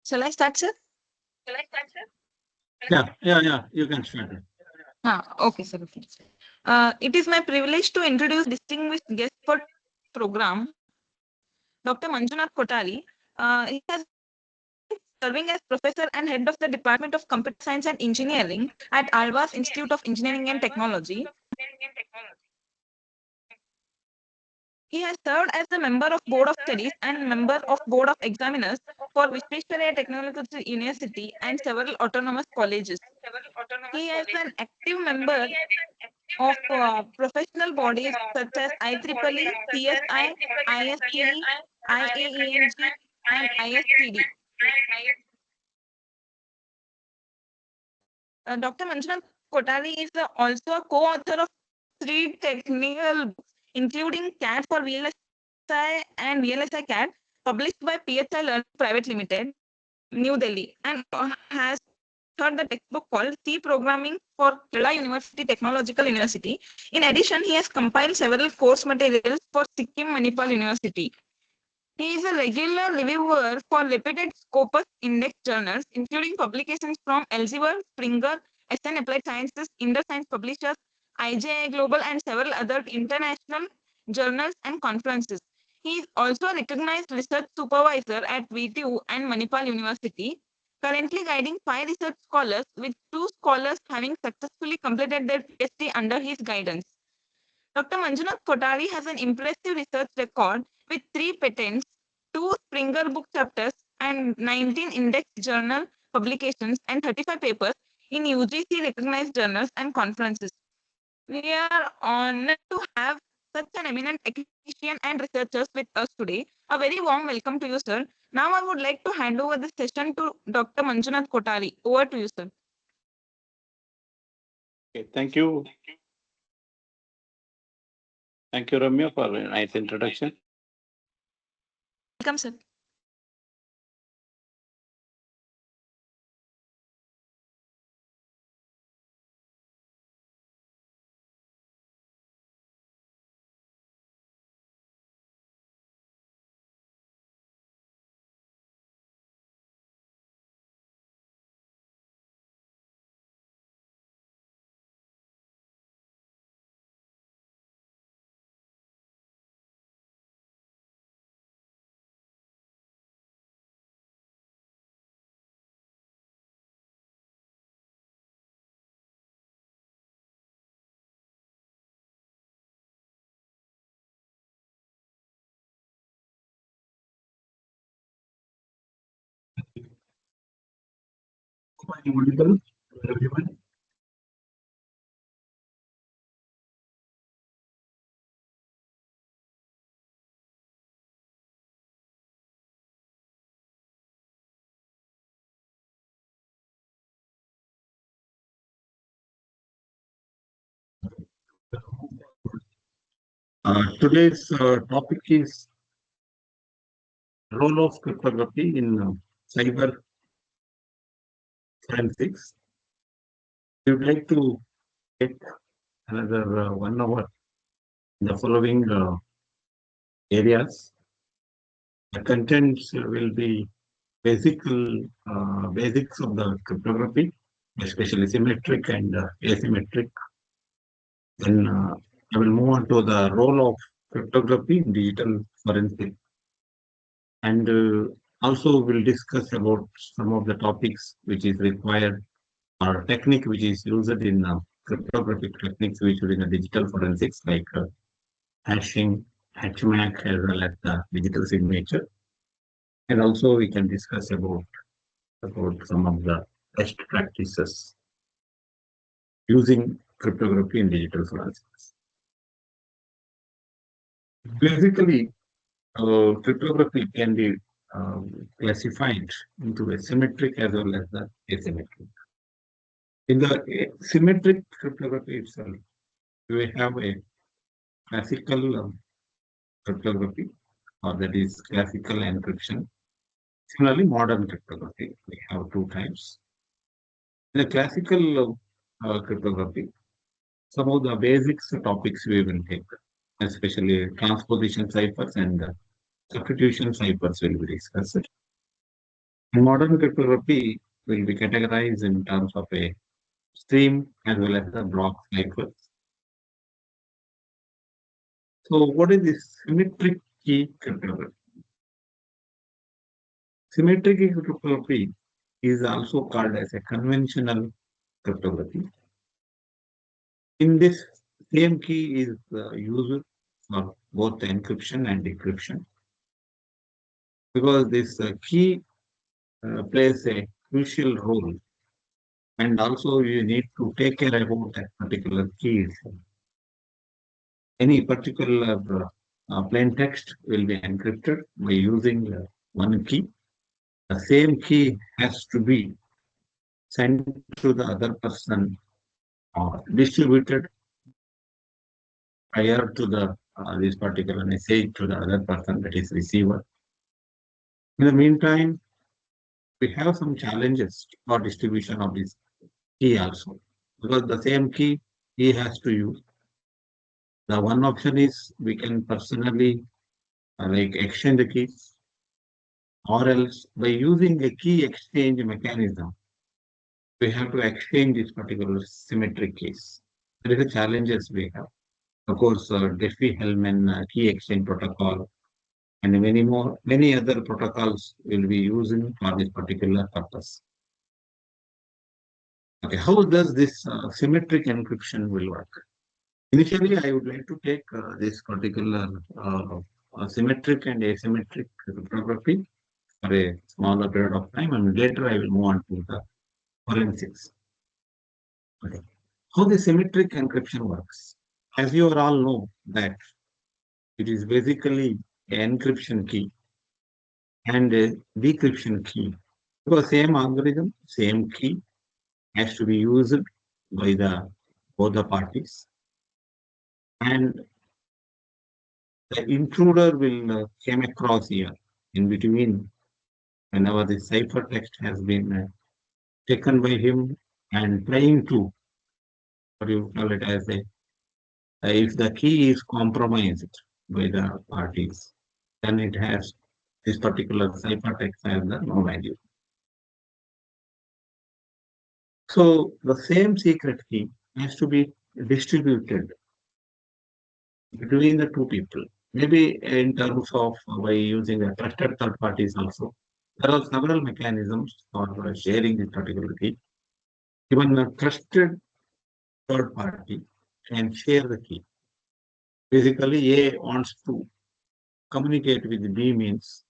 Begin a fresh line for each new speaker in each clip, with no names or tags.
Shall I start, sir?
Yeah. You can start it.
Okay, sir. Okay. It is my privilege to introduce distinguished guest for program, Dr. Manjunath Kotari. He has serving as professor and head of the Department of Computer Science and Engineering at Alva's Institute of Engineering and Technology. He has served as a member of Board of Studies and member of Board of Examiners for Visvesvaraya Technological University and several autonomous colleges. He is an active member of professional bodies such as IEEE, CSI, ISTE, IAENG, and ISTD. Dr. Manjunath Kotari is also a co-author of 3 technical books, including CAD for VLSI and VLSI CAD, published by PHI Learning Private Limited, New Delhi, and has authored the textbook called C Programming for Kerala University Technological University. In addition, he has compiled several course materials for Sikkim Manipal University. He is a regular reviewer for reputed Scopus Index journals, including publications from Elsevier, Springer, SN Applied Sciences, Indus Science Publishers, IJI Global, and several other international journals and conferences. He is also a recognized research supervisor at VTU and Manipal University, currently guiding 5 research scholars, with 2 scholars having successfully completed their PhD under his guidance. Dr. Manjunath Kotari has an impressive research record with 3 patents, 2 Springer book chapters, and 19 index journal publications and 35 papers in UGC recognized journals and conferences. We are honored to have such an eminent academician and researchers with us today. A very warm welcome to you, sir. Now I would like to hand over the session to Dr. Manjunath Kotari. Over to you, sir.
Okay, thank you. Thank you, Ramya, for a nice introduction.
Welcome, sir.
Audible, everyone. Today's topic is role of cryptography in cyber forensics. We would like to take another 1 hour in the following areas. The contents will be basics of the cryptography, especially symmetric and asymmetric. Then I will move on to the role of cryptography in digital forensics. And also we'll discuss about some of the topics which is required or technique which is used in cryptographic techniques which are in the digital forensics like hashing, HMAC as well as the digital signature. And also we can discuss about some of the best practices using cryptography in digital forensics. Basically, cryptography can be classified into a symmetric as well as the asymmetric. In the symmetric cryptography itself, we have a classical cryptography, or that is classical encryption. Similarly, modern cryptography, we have 2 types. In the classical cryptography, some of the basics topics we will take, especially transposition ciphers and substitution ciphers will be discussed. Modern cryptography will be categorized in terms of a stream as well as the block ciphers. So what is this symmetric key cryptography? Symmetric key cryptography is also called as a conventional cryptography. In this, same key is used for both encryption and decryption because this key plays a crucial role, and also you need to take care about that particular key. Any particular plain text will be encrypted by using one key. The same key has to be sent to the other person or distributed prior to the this particular message to the other person, that is receiver. In the meantime, we have some challenges for distribution of this key also, because the same key he has to use. The one option is we can personally like exchange the keys, or else by using a key exchange mechanism, we have to exchange this particular symmetric keys. There is a challenges we have. Of course, Diffie-Hellman key exchange protocol and many other protocols will be using for this particular purpose. Okay, how does this symmetric encryption will work? Initially, I would like to take this particular symmetric and asymmetric cryptography for a smaller period of time, and later I will move on to the forensics. Okay. How the symmetric encryption works? As you all know that it is basically an encryption key and a decryption key. Because same algorithm, same key has to be used by both the parties, and the intruder will came across here in between whenever the ciphertext has been taken by him and trying to, what you call it as a, if the key is compromised by the parties, then it has this particular ciphertext has the no value. So the same secret key has to be distributed between the two people. Maybe in terms of by using the trusted third parties also. There are several mechanisms for sharing this particular key. Even a trusted third party can share the key. Basically, A wants to communicate with B means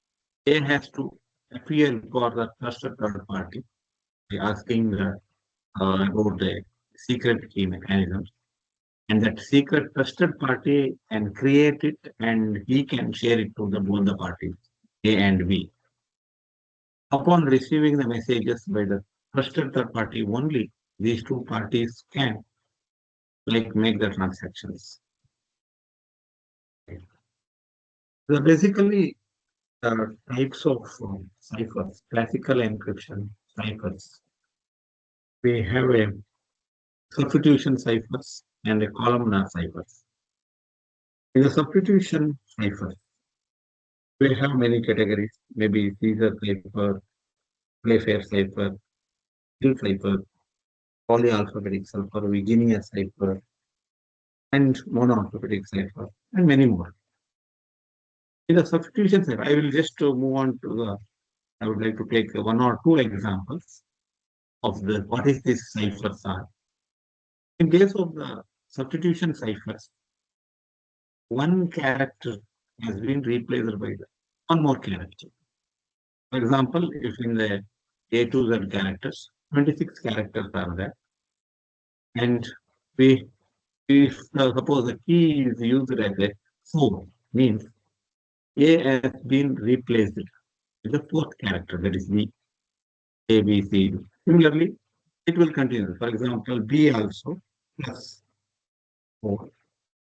A has to appeal for the trusted third party by asking about the secret key mechanisms. And that secret trusted party can create it and he can share it to both the parties, A and B. Upon receiving the messages by the trusted third party, only these two parties can make the transactions. So basically, the types of ciphers, classical encryption ciphers. We have a substitution ciphers and a columnar ciphers. In the substitution ciphers, we have many categories, maybe Caesar cipher, Playfair cipher, Hill cipher, polyalphabetic cipher, Virginia cipher, and monoalphabetic cipher, and many more. In the substitution cipher, I will just move on to I would like to take one or two examples of what is this ciphers are. In case of the substitution ciphers, one character has been replaced by one more character. For example, if in the A to Z characters, 26 characters are there, and if suppose the key is used as a 4, means A has been replaced with the fourth character, that is B, A, B, C. Similarly, it will continue. For example, B also plus 4.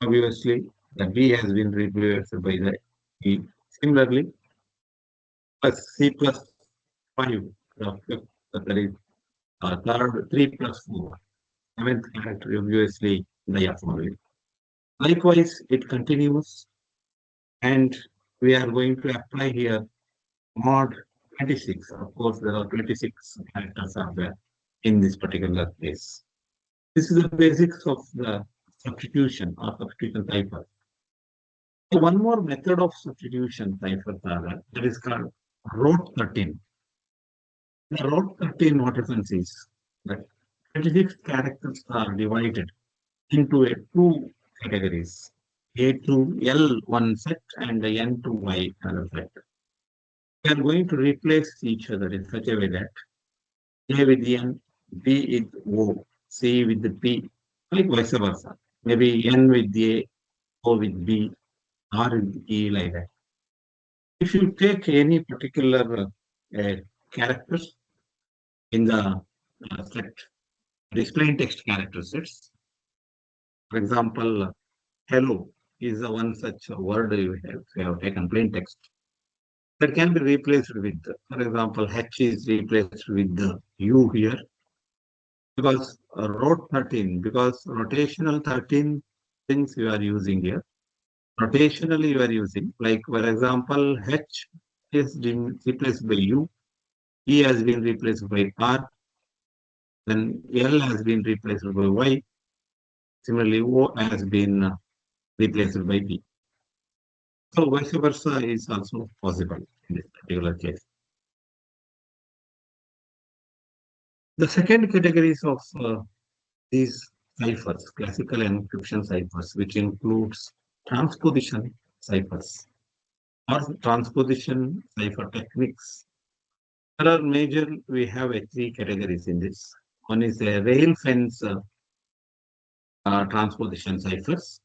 Obviously, the B has been replaced by the E. Similarly, plus C plus 5, that is third, 3 plus 4. Seventh character obviously the F only. Likewise, it continues, and we are going to apply here mod 26. Of course, there are 26 characters are there in this particular case. This is the basics of the substitution or substitution cipher. So one more method of substitution cipher that is called rote 13. The rote 13 what happens is that 26 characters are divided into two categories, A to L one set and N to Y another set. We are going to replace each other in such a way that A with N, B with O, C with the P, like vice versa. Maybe N with A, O with B, R with E, like that. If you take any particular characters in the set, display text character sets, for example, hello is the one such word you have taken plain text. That can be replaced with, for example, H is replaced with the U here because rote 13, because rotational 13 things you are using here. Rotationally you are using, like for example, H is replaced by U, E has been replaced by R, then L has been replaced by Y, similarly O has been replaced by B. So vice versa is also possible in this particular case. The second categories of these ciphers, classical encryption ciphers, which includes transposition ciphers or transposition cipher techniques. There are major, we have three categories in this. One is a rail fence transposition ciphers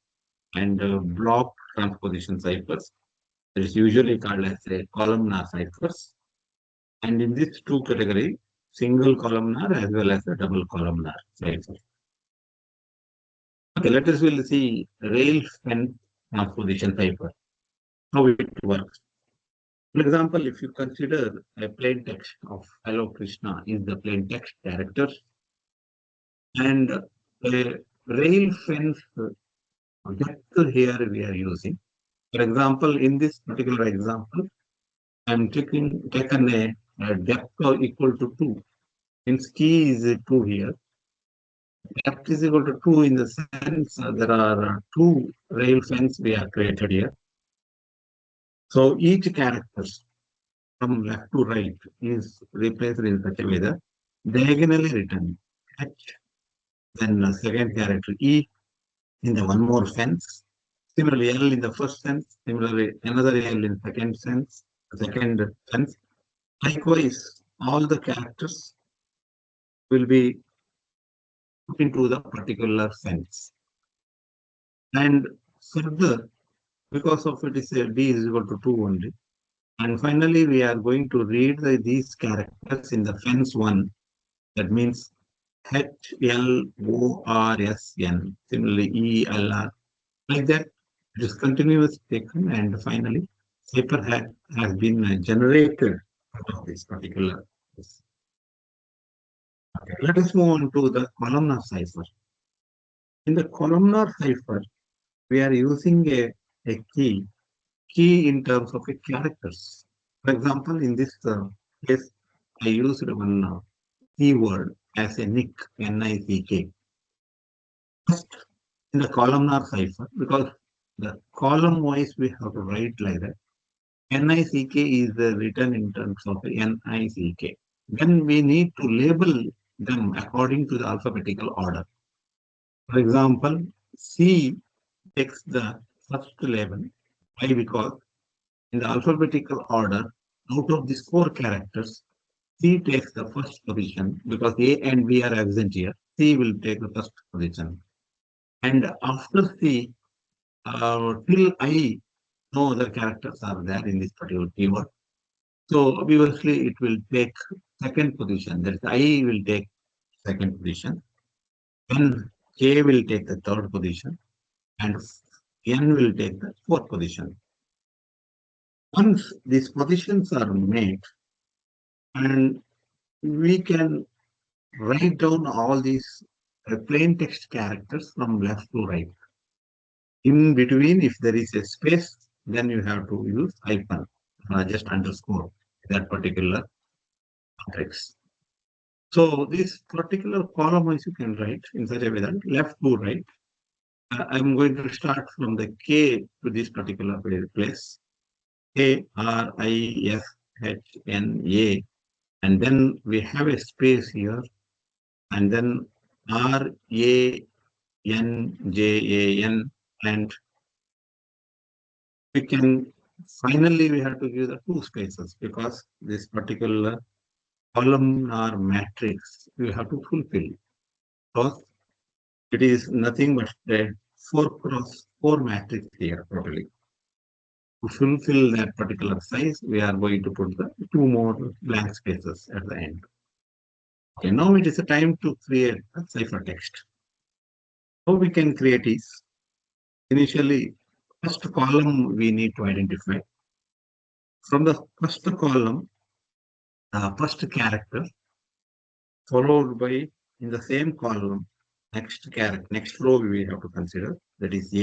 and block transposition ciphers. It is usually called as a columnar ciphers. And in these two categories, single columnar as well as a double columnar cipher. Okay, let us will see rail fence transposition cipher, how it works. For example, if you consider a plain text of hello Krishna is the plain text character, and a rail fence depth here we are using. For example, in this particular example, I am taken a depth equal to 2. Since key is 2 here, depth is equal to 2 in the sense there are two rail fence we have created here. So each character from left to right is replaced in such a way that diagonally written H, then the second character E in the one more fence. Similarly, L in the first sense, similarly, another L in second sense. Likewise, all the characters will be put into the particular sense. And further, because of it is D is equal to 2 only. And finally, we are going to read these characters in the fence 1. That means HLORSN, similarly ELR. Like that, it is continuous taken, and finally, paper has been generated out of this particular. Okay, let us move on to the columnar cipher. In the columnar cipher, we are using a key in terms of characters. For example, in this case, I used one keyword as a nick, N-I-C-K. First, in the columnar cipher, because the column wise we have to write like that. NICK is written in terms of NICK. Then we need to label them according to the alphabetical order. For example, C takes the first label. Why? Because in the alphabetical order, out of these 4 characters, C takes the first position because A and B are absent here. C will take the first position. And after C, till I, no other characters are there in this particular keyword. So obviously it will take second position. That is, I will take second position. Then K will take the third position, and N will take the fourth position. Once these positions are made, and we can write down all these plain text characters from left to right. In between, if there is a space, then you have to use hyphen, just underscore that particular text. So this particular column wise you can write in such a way that left to right. I'm going to start from the K to this particular place. KRIFHNA, and then we have a space here, and then RANJAN, and we can finally we have to give the two spaces because this particular columnar matrix we have to fulfill because it is nothing but a 4x4 matrix here probably. To fulfill that particular size, we are going to put the two more blank spaces at the end. Okay, now it is a time to create a ciphertext. How we can create is initially first column we need to identify. From the first column, first character followed by in the same column next character, next row we have to consider that is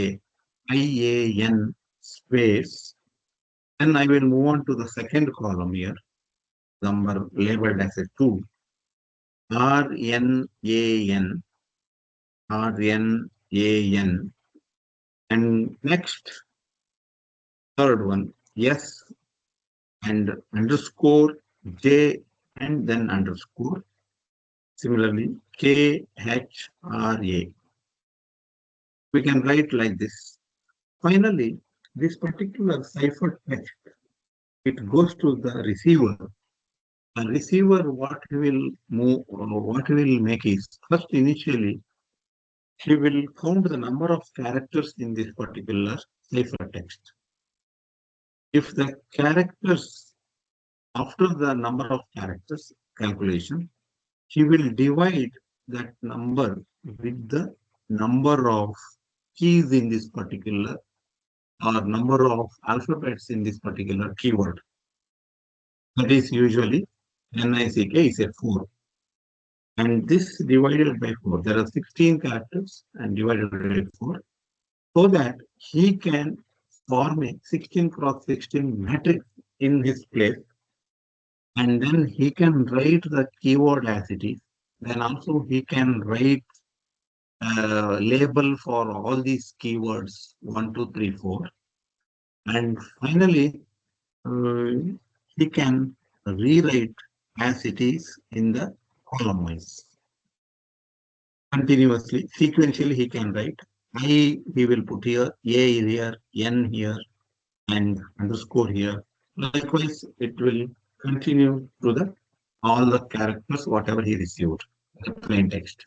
IAN space. Then I will move on to the second column here, number labeled as a 2. RNAN, and next third one, S and underscore J and then underscore. Similarly, KHRA. We can write like this. Finally, this particular cipher text, it goes to the receiver. The receiver, what he will move, what he will make is first initially he will count the number of characters in this particular ciphertext. If the characters, after the number of characters calculation, he will divide that number with the number of keys in this particular or number of alphabets in this particular keyword. That is usually NICK is a 4. And this divided by 4, there are 16 characters and divided by 4, so that he can form a 16 cross 16 matrix in his place, and then he can write the keyword as it is. Then also he can write a label for all these keywords 1, 2, 3, 4, and finally he can rewrite as it is in the column wise. Continuously, sequentially, he can write I, he will put here, A here, N here, and underscore here. Likewise, it will continue to the all the characters, whatever he received, the plain text.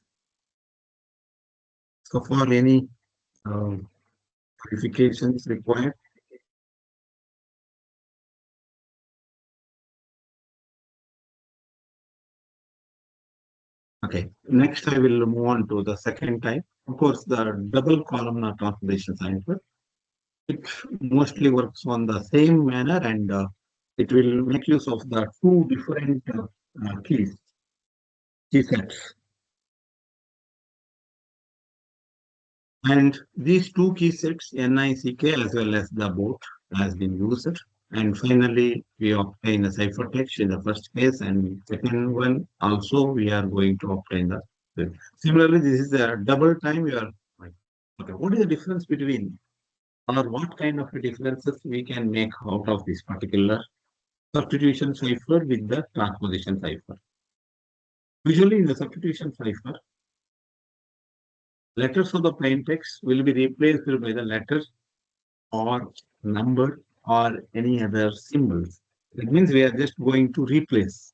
So for any verifications required. Okay, next I will move on to the second type. Of course, the double columnar transposition cipher. It mostly works on the same manner, and it will make use of the two different key sets. And these two key sets, NICK as well as the both, has been used. And finally, we obtain a ciphertext in the first case, and second one also we are going to obtain the. Similarly, this is a double time we are. Okay, what is the difference between, or what kind of differences we can make out of this particular substitution cipher with the transposition cipher? Usually, in the substitution cipher, letters of the plain text will be replaced by the letters or number or any other symbols. That means we are just going to replace.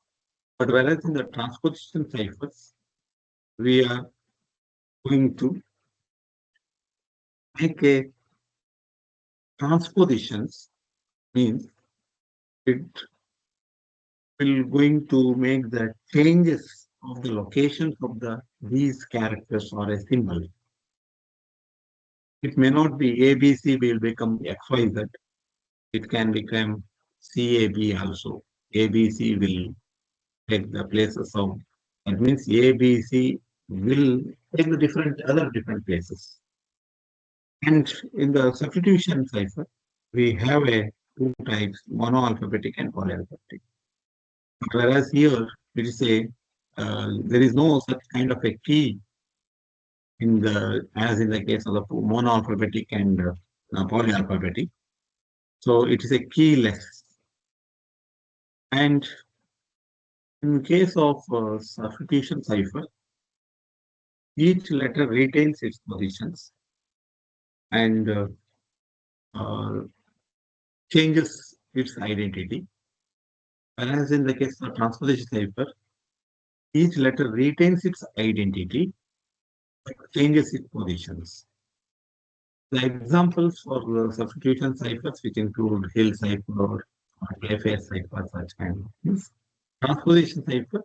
But whereas in the transposition ciphers, we are going to make a transpositions, means it will going to make the changes of the locations of these characters or a symbol. It may not be ABC will become XYZ. It can become CAB also. ABC will take the places of, that means ABC will take the other different places. And in the substitution cipher, we have two types, monoalphabetic and polyalphabetic. Whereas here, it is there is no such kind of a key as in the case of the monoalphabetic and polyalphabetic. So it is a keyless. And in case of substitution cipher, each letter retains its positions and uh, changes its identity. Whereas in the case of transposition cipher, each letter retains its identity but changes its positions. The examples for the substitution ciphers, which include Hill cipher or Clayfair cipher, such kind of things. Transposition cipher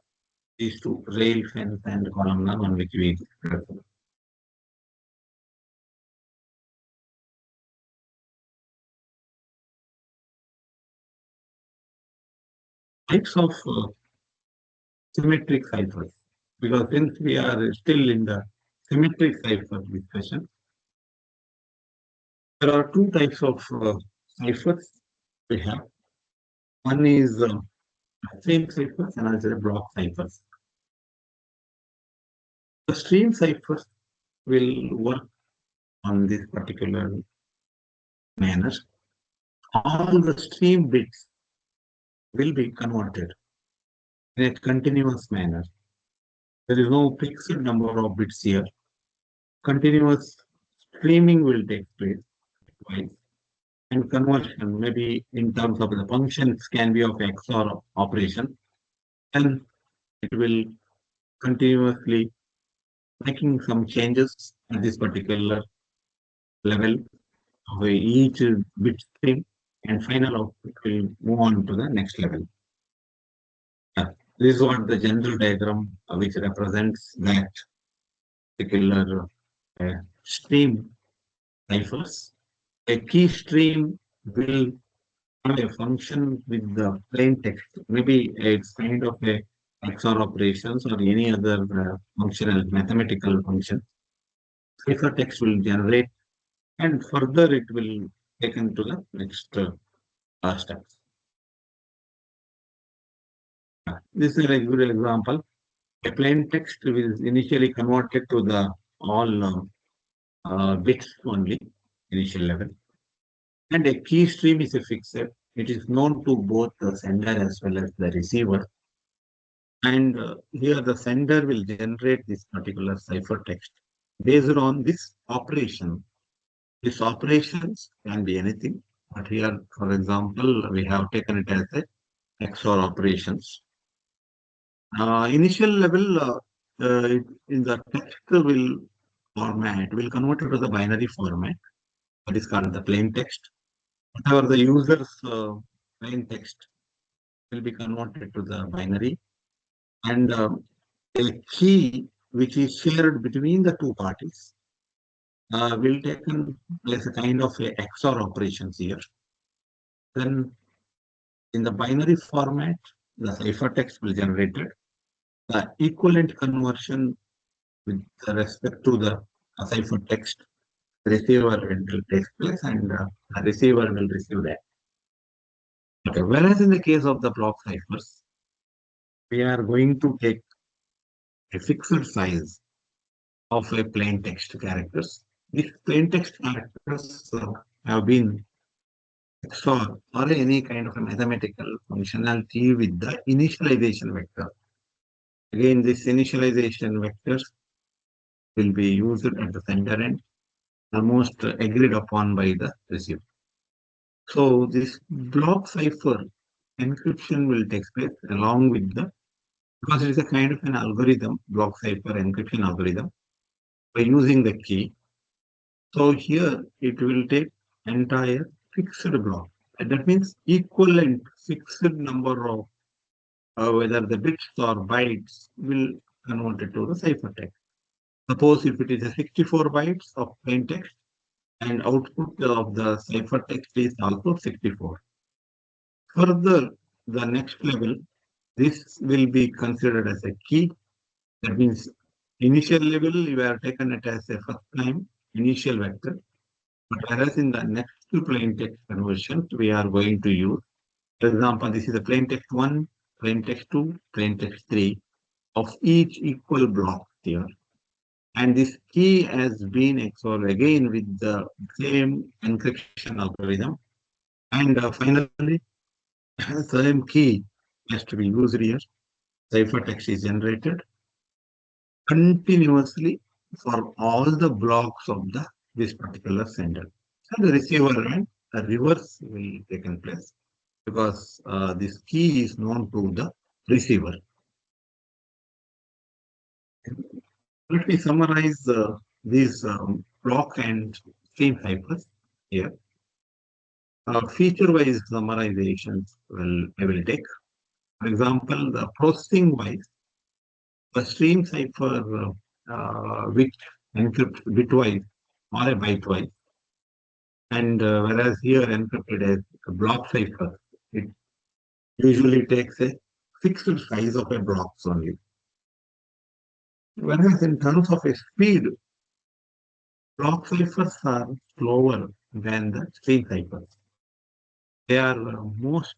is to rail, fence, and columnar, on which we discussed. Types of symmetric ciphers, because since we are still in the symmetric cipher discussion, there are two types of ciphers we have. One is stream ciphers and another block ciphers. The stream ciphers will work on this particular manner. All the stream bits will be converted in a continuous manner. There is no fixed number of bits here. Continuous streaming will take place twice. And conversion, maybe in terms of the functions, can be of XOR operation. And it will continuously making some changes at this particular level of each bit stream, and final output will move on to the next level. This is what the general diagram which represents that particular stream ciphers. A key stream will have a function with the plain text. Maybe it's kind of a XOR operations or any other functional mathematical function. Cipher text will generate, and further it will taken to the next steps. This is a good example. A plain text is initially converted to the all bits only, initial level. And a key stream is a fixed. It is known to both the sender as well as the receiver. And here the sender will generate this particular ciphertext based on this operation. These operations can be anything, but here, for example, we have taken it as a XOR operations. Initial level in the text will convert it to the binary format. That is called the plain text. Whatever the user's plain text will be converted to the binary, and a key which is shared between the two parties will take place a kind of a XOR operations here. Then in the binary format, the ciphertext will be generated. The equivalent conversion with respect to the ciphertext, receiver will take place, and the receiver will receive that. Okay. Whereas in the case of the block ciphers, we are going to take a fixed size of a plain text characters. These plain text characters have been XOR or any kind of a mathematical functionality with the initialization vector. Again, this initialization vectors will be used at the sender end, almost agreed upon by the receiver. So this block cipher encryption will take place along with because it is a kind of an algorithm, block cipher encryption algorithm, by using the key. So here it will take entire fixed block. And that means equivalent fixed number of whether the bits or bytes will convert it to the ciphertext. Suppose if it is a 64 bytes of plain text and output of the ciphertext is also 64. Further, the next level, this will be considered as a key. That means Initial level, you have taken it as a first time initial vector. But whereas in the next plain text conversion, we are going to use, for example, this is a plain text 1, plain text 2, plain text 3 of each equal block here. And this key has been XORed again with the same encryption algorithm. And finally, the same key has to be used here. Ciphertext is generated continuously for all the blocks of this particular sender. And the receiver and the reverse will take place because this key is known to the receiver. Let me summarize these block and stream ciphers here. Feature-wise summarizations I will take. For example, the processing-wise, the stream cipher which encrypts bitwise or a bytewise, and whereas here encrypted as a block cipher, it usually takes a fixed size of a blocks only. Whereas in terms of a speed, block ciphers are slower than the stream ciphers. They are most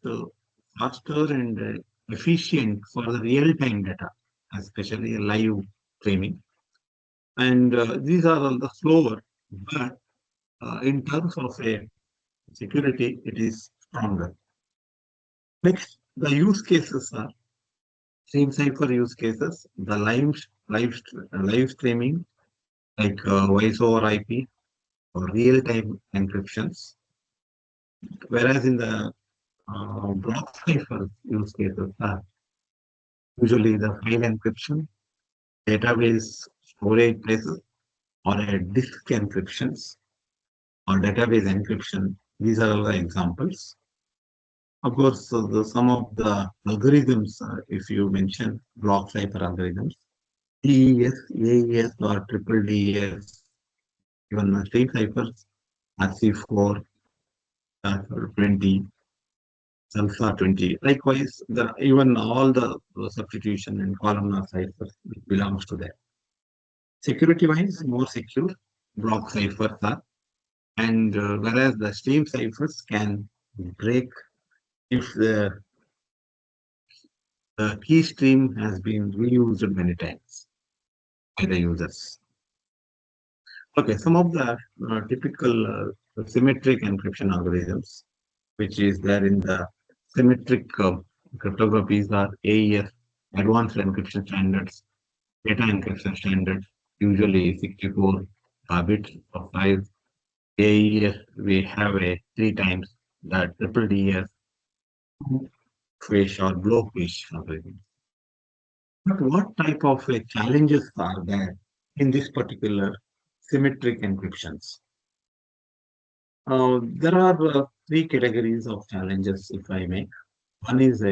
faster and efficient for the real-time data, especially live streaming. And these are all the slower, but in terms of a security, it is stronger. Next, the use cases are stream cipher use cases, the live streaming like voice over IP or real-time encryptions. Whereas in the block cipher use cases are usually the file encryption, database storage places, or a disk encryptions or database encryption. These are all the examples. Of course, some of the algorithms, if you mention block cipher algorithms, DES, AES, or triple DES, even the stream ciphers, RC4, 20, Alpha 20. Likewise, even all the substitution and columnar ciphers belongs to that. Security-wise, more secure block ciphers are, and whereas the stream ciphers can break if the key stream has been reused many times by the users. Okay, some of the typical symmetric encryption algorithms, which is there in the symmetric cryptographies are AES, advanced encryption standards, data encryption standards, usually 64 bits of size. AES, we have a 3 times the triple DES, fish or blowfish algorithm. But what type of challenges are there in this particular symmetric encryptions? There are 3 categories of challenges, if I may. One is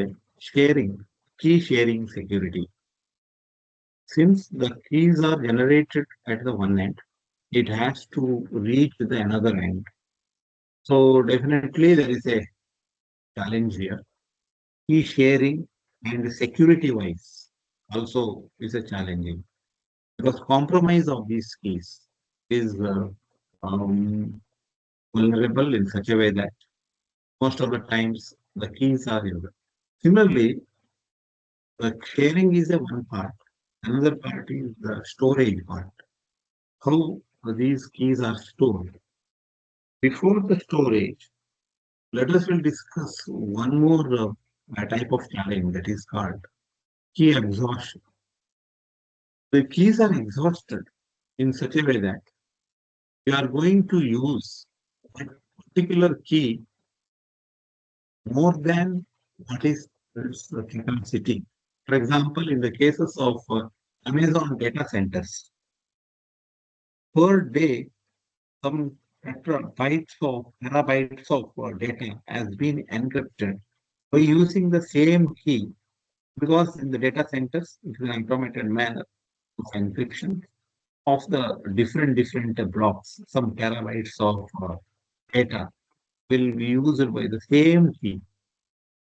key sharing security. Since the keys are generated at the one end, it has to reach the another end. So definitely there is a challenge here. Key sharing and security wise also is a challenging because compromise of these keys is vulnerable in such a way that most of the times the keys are used. Similarly, the sharing is a one part. Another part is the storage part. How these keys are stored. Before the storage, let us will discuss one more type of challenge that is called key exhaustion. The keys are exhausted in such a way that you are going to use a particular key more than what is its capacity. For example, in the cases of Amazon data centers, per day, some terabytes of data has been encrypted by using the same key because in the data centers, it is an automated manner of encryption of the different blocks, some terabytes of data will be used by the same key.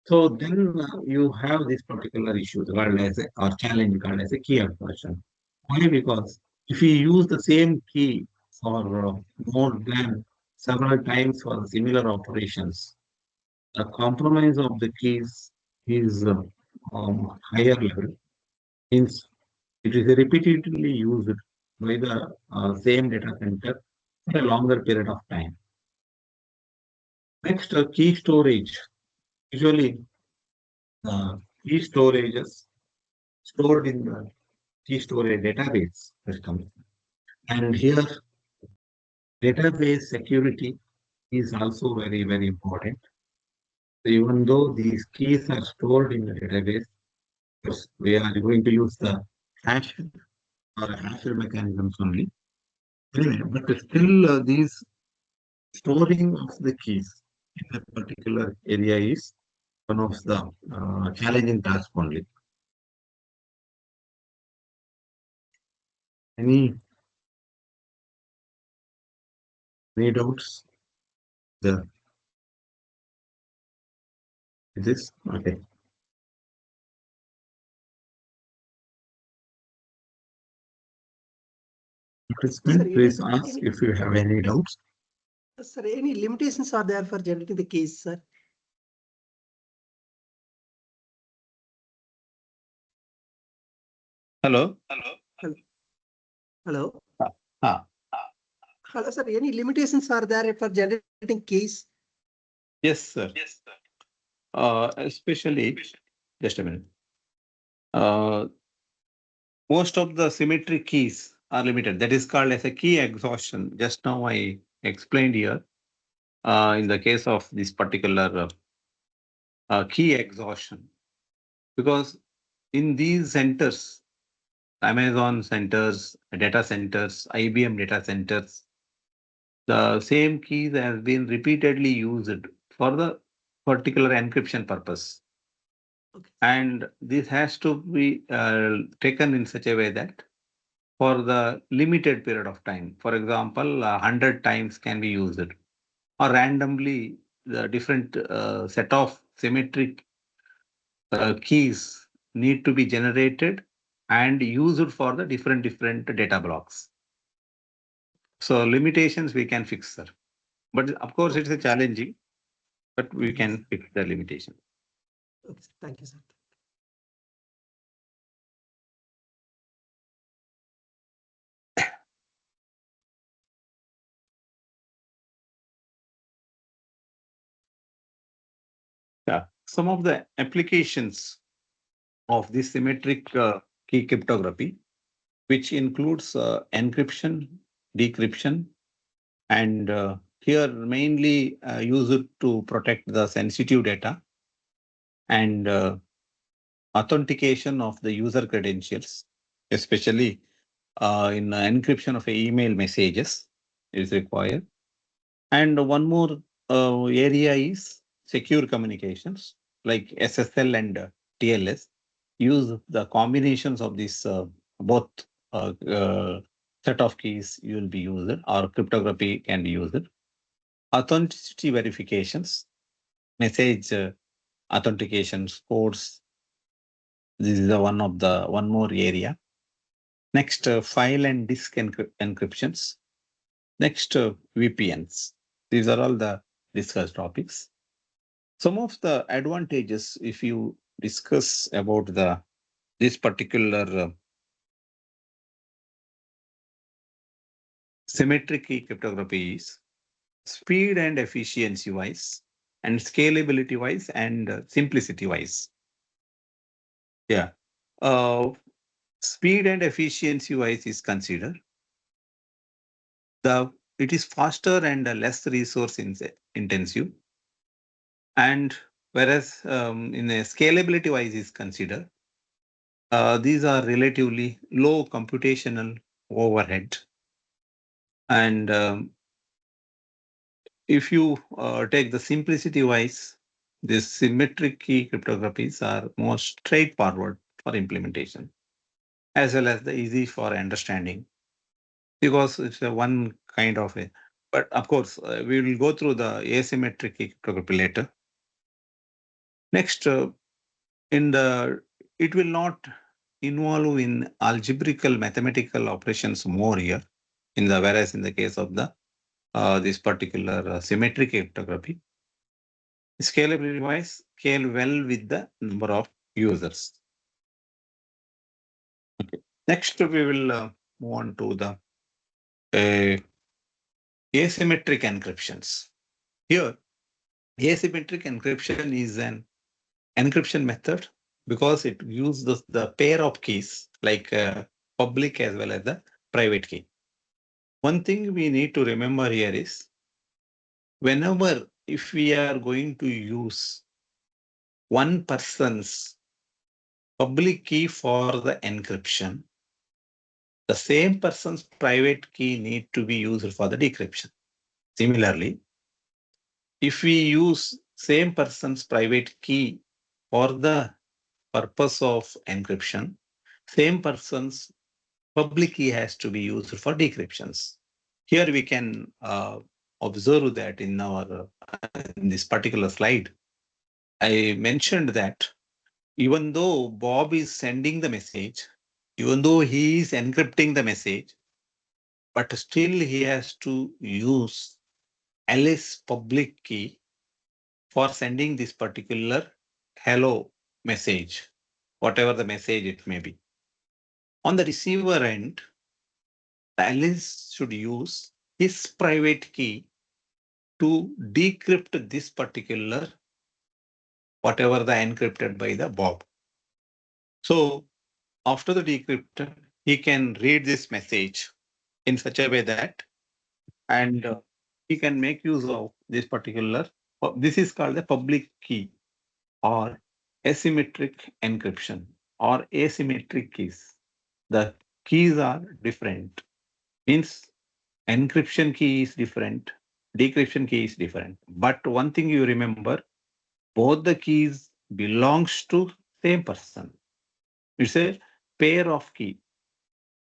So then you have this particular issue called as or challenge called as a key exhaustion. Why? Because if you use the same key for more than several times for similar operations, the compromise of the keys is higher level. Means it is repeatedly used by the same data center for a longer period of time. Next, key storage. Usually, key storages stored in the key storage database system. And here, database security is also very, very important. So even though these keys are stored in the database, yes, we are going to use the hash or hash mechanisms only. Anyway, but still, these storing of the keys in a particular area is one of the challenging tasks only. Any any doubts? The this okay.
Sir,
Participant, please ask if you have any doubts.
sir, any limitations are there for generating the keys, sir?
Hello.
Hello?
Ah,
Hello, sir. Any limitations are there for generating keys?
yes, sir. Especially, just a minute. Most of the symmetric keys are limited. That is called as a key exhaustion. Just now I explained here. In the case of this particular key exhaustion, because in these centers, Amazon centers, data centers, IBM data centers, the same keys have been repeatedly used for the particular encryption purpose.
Okay.
And this has to be taken in such a way that for the limited period of time, for example, 100 times can be used, or randomly the different set of symmetric keys need to be generated and used for the different data blocks. So limitations we can fix, sir. But of course, it's a challenging, but we can fix the limitation.
Okay, sir. Thank you, sir.
Yeah, some of the applications of this symmetric key cryptography, which includes encryption, decryption, and here mainly used to protect the sensitive data and authentication of the user credentials, especially in encryption of email messages is required. And one more area is secure communications like SSL and TLS. Use the combinations of these both set of keys you will be used, or cryptography can be used. Authenticity verifications, message authentications, codes. This is the one more area. Next, file and disk encryptions. Next, VPNs. These are all the discussed topics. Some of the advantages, if you discuss about this particular symmetric key cryptography is speed and efficiency wise, and scalability wise, and simplicity wise. Yeah. Speed and efficiency wise is considered. It is faster and less resource intensive. And whereas in a scalability wise is considered, these are relatively low computational overhead. And if you take the simplicity wise, these symmetric key cryptographies are more straightforward for implementation, as well as the easy for understanding, because it's a one kind of a. But of course, we will go through the asymmetric key cryptography later. Next, it will not involved in algebraical mathematical operations more here. Whereas in the case of the this particular symmetric cryptography, scalability wise, scale well with the number of users. Okay. Next, we will move on to the asymmetric encryptions. Here, asymmetric encryption is an encryption method because it uses the pair of keys like public as well as the private key. One thing we need to remember here is whenever if we are going to use one person's public key for the encryption, the same person's private key need to be used for the decryption. Similarly, if we use same person's private key for the purpose of encryption, same person's public key has to be used for decryptions. Here we can observe that in in this particular slide, I mentioned that even though Bob is sending the message, even though he is encrypting the message, but still he has to use Alice public key for sending this particular hello message, whatever the message it may be. On the receiver end, Alice should use his private key to decrypt this particular whatever the encrypted by the Bob. So after the decryption, he can read this message in such a way that and he can make use of this particular, this is called the public key or asymmetric encryption or asymmetric keys. The keys are different, means encryption key is different, decryption key is different. But one thing you remember, both the keys belongs to same person. It's a pair of key,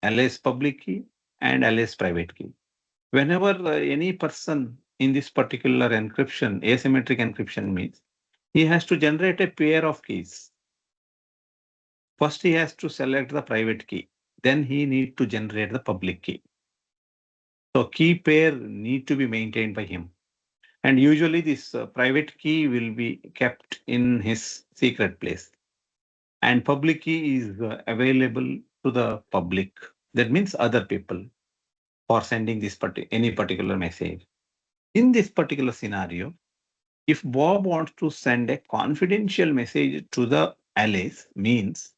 alias public key and alias private key. Whenever any person in this particular encryption, asymmetric encryption means he has to generate a pair of keys. First, he has to select the private key. Then he need to generate the public key. So key pair need to be maintained by him. And usually this private key will be kept in his secret place. And public key is available to the public. That means other people for sending this any particular message. In this particular scenario, if Bob wants to send a confidential message to the Alice, means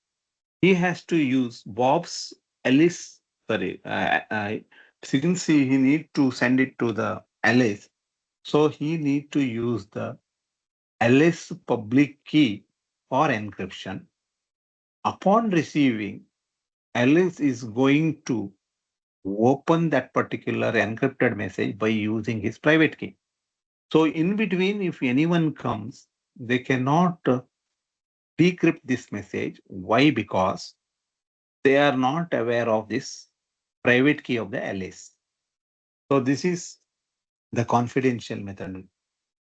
he has to use Bob's Alice, since he need to send it to the Alice, so he need to use the Alice public key for encryption. Upon receiving, Alice is going to open that particular encrypted message by using his private key. So in between, if anyone comes, they cannot decrypt this message. Why? Because they are not aware of this private key of the Alice. So this is the confidential method.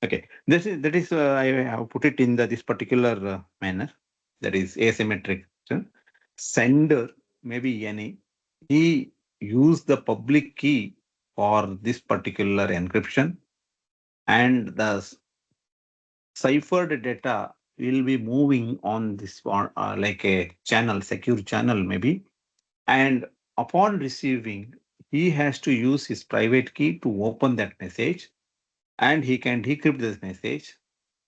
Okay, that is I have put it in this particular manner. That is asymmetric. Sender, maybe any, he use the public key for this particular encryption, and the ciphered data will be moving on this like a channel, secure channel maybe. And upon receiving, he has to use his private key to open that message, and he can decrypt this message,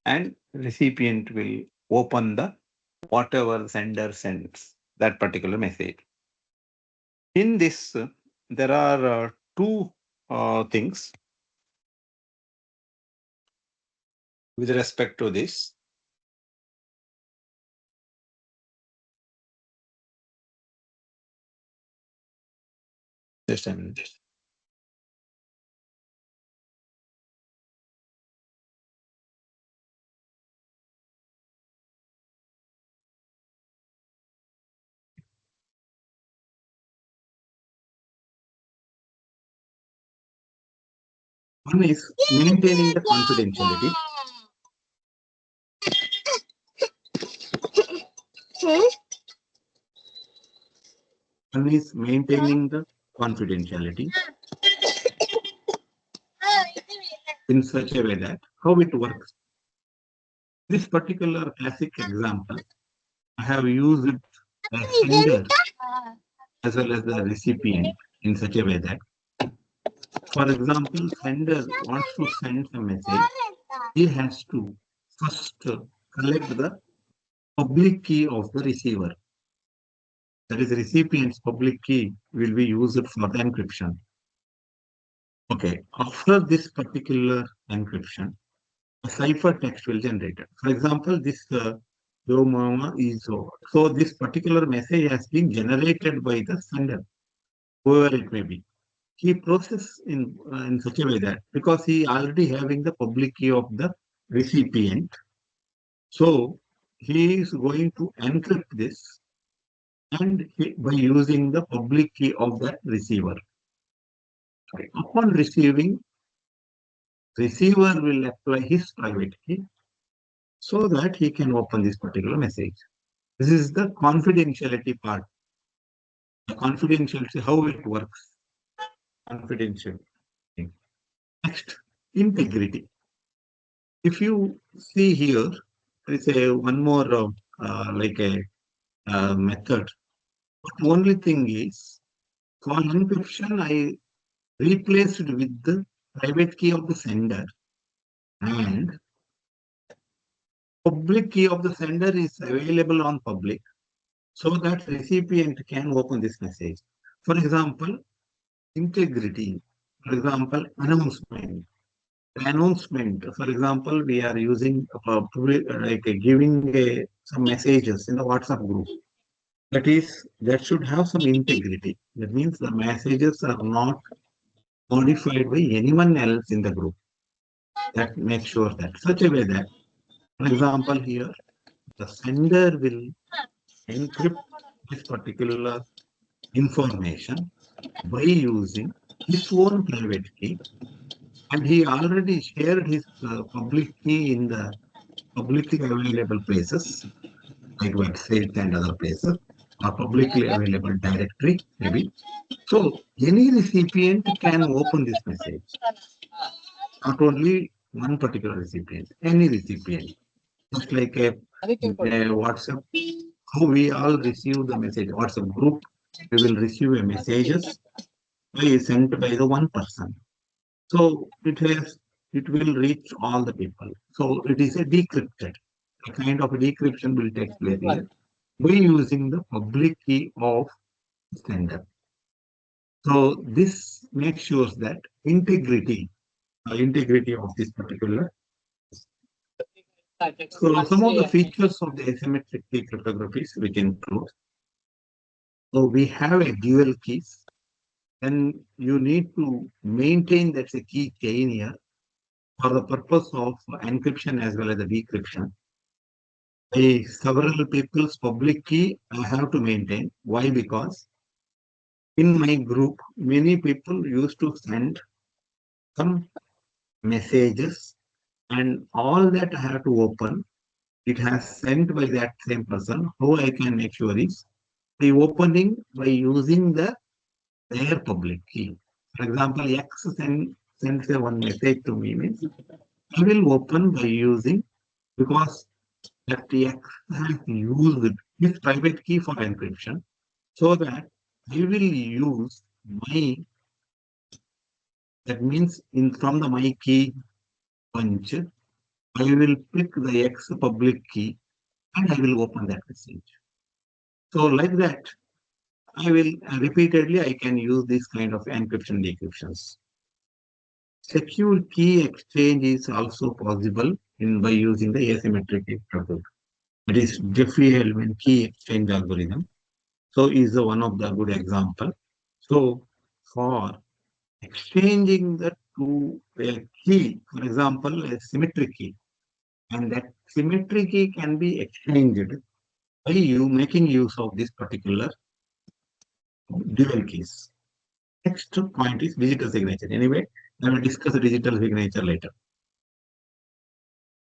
and recipient will open the whatever sender sends that particular message. In this, there are two things with respect to this. Just a minute.
One is maintaining the confidentiality. One is maintaining the confidentiality in such a way that how it works. This particular classic example, I have used the sender as well as the recipient in such a way that, for example, sender wants to send a message, he has to first collect the public key of the receiver. That is, recipient's public key will be used for the encryption. Okay, after this particular encryption, a cipher text will generate it. For example, this Yo Mama is over. So this particular message has been generated by the sender, whoever it may be. He processes in such a way that because he already having the public key of the recipient, so he is going to encrypt this and by using the public key of the receiver. Okay. Upon receiving, receiver will apply his private key so that he can open this particular message. This is the confidentiality part. The confidentiality, how it works. Confidential. Next, integrity. If you see here, there is one more like a method. But only thing is, for encryption, I replaced with the private key of the sender, and public key of the sender is available on public, so that recipient can open this message. For example, integrity. For example, announcement. The announcement. For example, we are using like giving some messages in the WhatsApp group. That should have some integrity. That means the messages are not modified by anyone else in the group. That makes sure that such a way that, for example, here the sender will encrypt this particular information by using his own private key, and he already shared his public key in the publicly available places like websites and other places, or publicly available directory maybe. So any recipient can open this message, not only one particular recipient, any recipient. Just like a WhatsApp, how we all receive the message, WhatsApp group, we will receive a messages sent by the one person. So it will reach all the people. So it is a decrypted. A kind of decryption will take place here by using the public key of sender. So this makes sure that integrity of this particular. So some of the features of the asymmetric key cryptographies which include. So we have a dual keys. Then you need to maintain that a key chain here for the purpose of encryption as well as the decryption. Several people's public key I have to maintain. Why? Because in my group, many people used to send some messages, and all that I have to open, it has sent by that same person. How I can make sure is the opening by using their public key. For example, X sends one message to me, means I will open by using, because that X has used his private key for encryption, so that I will use my, that means from the my key bunch, I will pick the X public key and I will open that message. So like that, I will repeatedly, I can use this kind of encryption decryptions. Secure key exchange is also possible by using the asymmetric cryptography. It is Diffie-Hellman key exchange algorithm. So is one of the good example. So for exchanging the two key, for example, a symmetric key, and that symmetric key can be exchanged by you making use of this particular dual keys. Next point is digital signature. Anyway, I will discuss the digital signature later.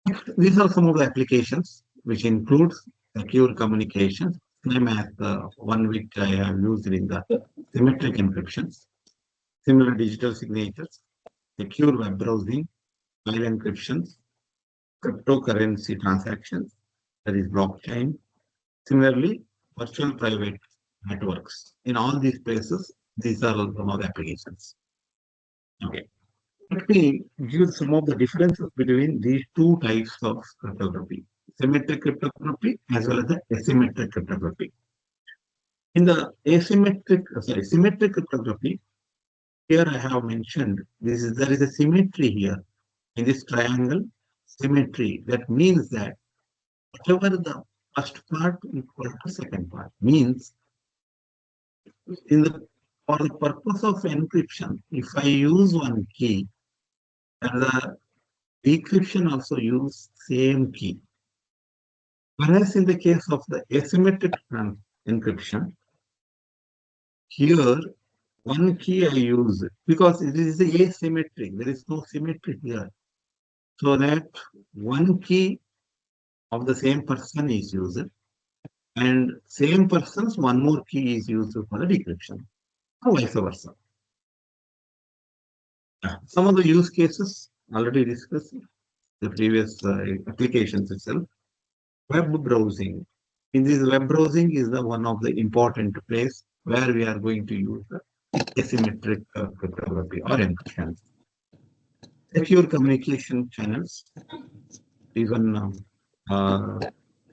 Next, these are some of the applications which includes secure communications, same as the one which I have used in the symmetric encryptions, similar digital signatures, secure web browsing, file encryptions, cryptocurrency transactions, that is blockchain. Similarly, virtual private networks. In all these places, these are some of the applications. Okay. Let me give some of the differences between these two types of cryptography, symmetric cryptography as well as the asymmetric cryptography. In the symmetric cryptography, here I have mentioned there is a symmetry here in this triangle symmetry. That means that whatever the first part equal to second part means for the purpose of encryption, if I use one key, and the decryption also use same key. Whereas in the case of the asymmetric encryption, here one key I use because it is asymmetric. There is no symmetry here. So that one key of the same person is used and same person's one more key is used for the decryption or vice versa. Some of the use cases already discussed the previous applications itself. Web browsing. In this web browsing is the one of the important place where we are going to use the asymmetric cryptography or encryption. Secure communication channels, even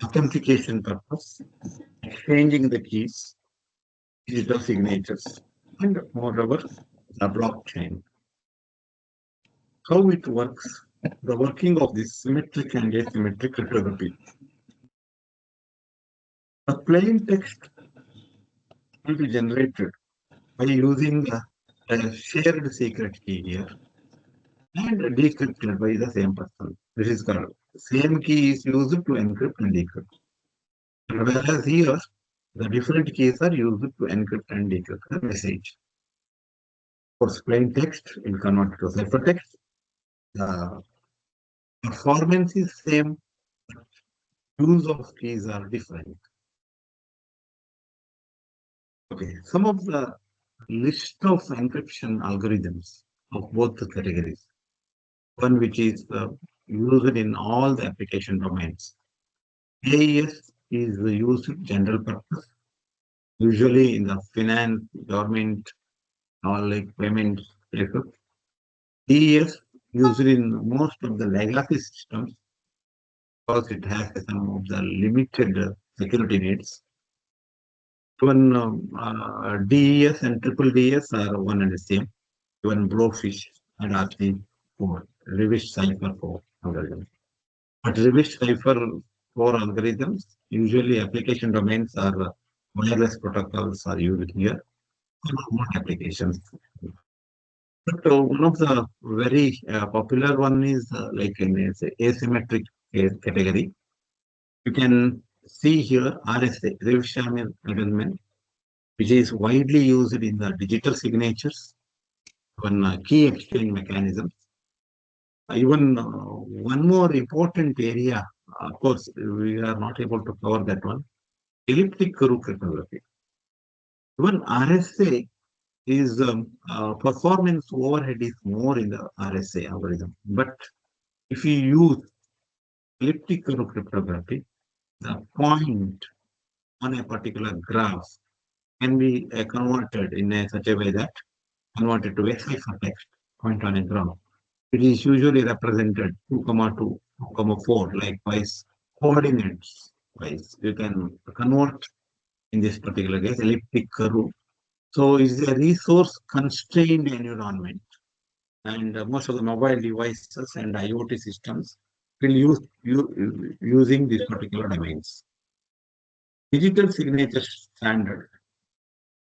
authentication purpose, exchanging the keys, digital signatures, and moreover, the blockchain. How it works, the working of this symmetric and asymmetric cryptography. The plain text will be generated by using a shared secret key here and decrypted by the same person. This is called same key is used to encrypt and decrypt. And whereas here, the different keys are used to encrypt and decrypt the message. For plain text, it will convert to ciphertext. The performance is same, use of keys are different. Okay, some of the list of encryption algorithms of both the categories. One which is used in all the application domains. AIS is used general purpose, usually in the finance, government, or like payment places. DES used in most of the legacy systems because it has some of the limited security needs. Even DES and triple DES are one and the same. Even Blowfish and RC4, Revish Cipher 4 algorithms. But Revish Cipher 4 algorithms, usually application domains are wireless protocols are used here for remote applications. But one of the very popular one is like in asymmetric category. You can see here RSA, Revish Element, which is widely used in the digital signatures, one key exchange mechanisms. Even one more important area, of course, we are not able to cover that one, elliptic curve cryptography. Even RSA is performance overhead is more in the RSA algorithm. But if you use elliptic curve cryptography, the point on a particular graph can be converted in such a way that converted to a ciphertext point on a graph. It is usually represented 2, 2, 2, 4, likewise coordinates wise. You can convert in this particular case elliptic curve. So it's a resource constrained environment. And most of the mobile devices and IoT systems will use using these particular domains. Digital signature standard,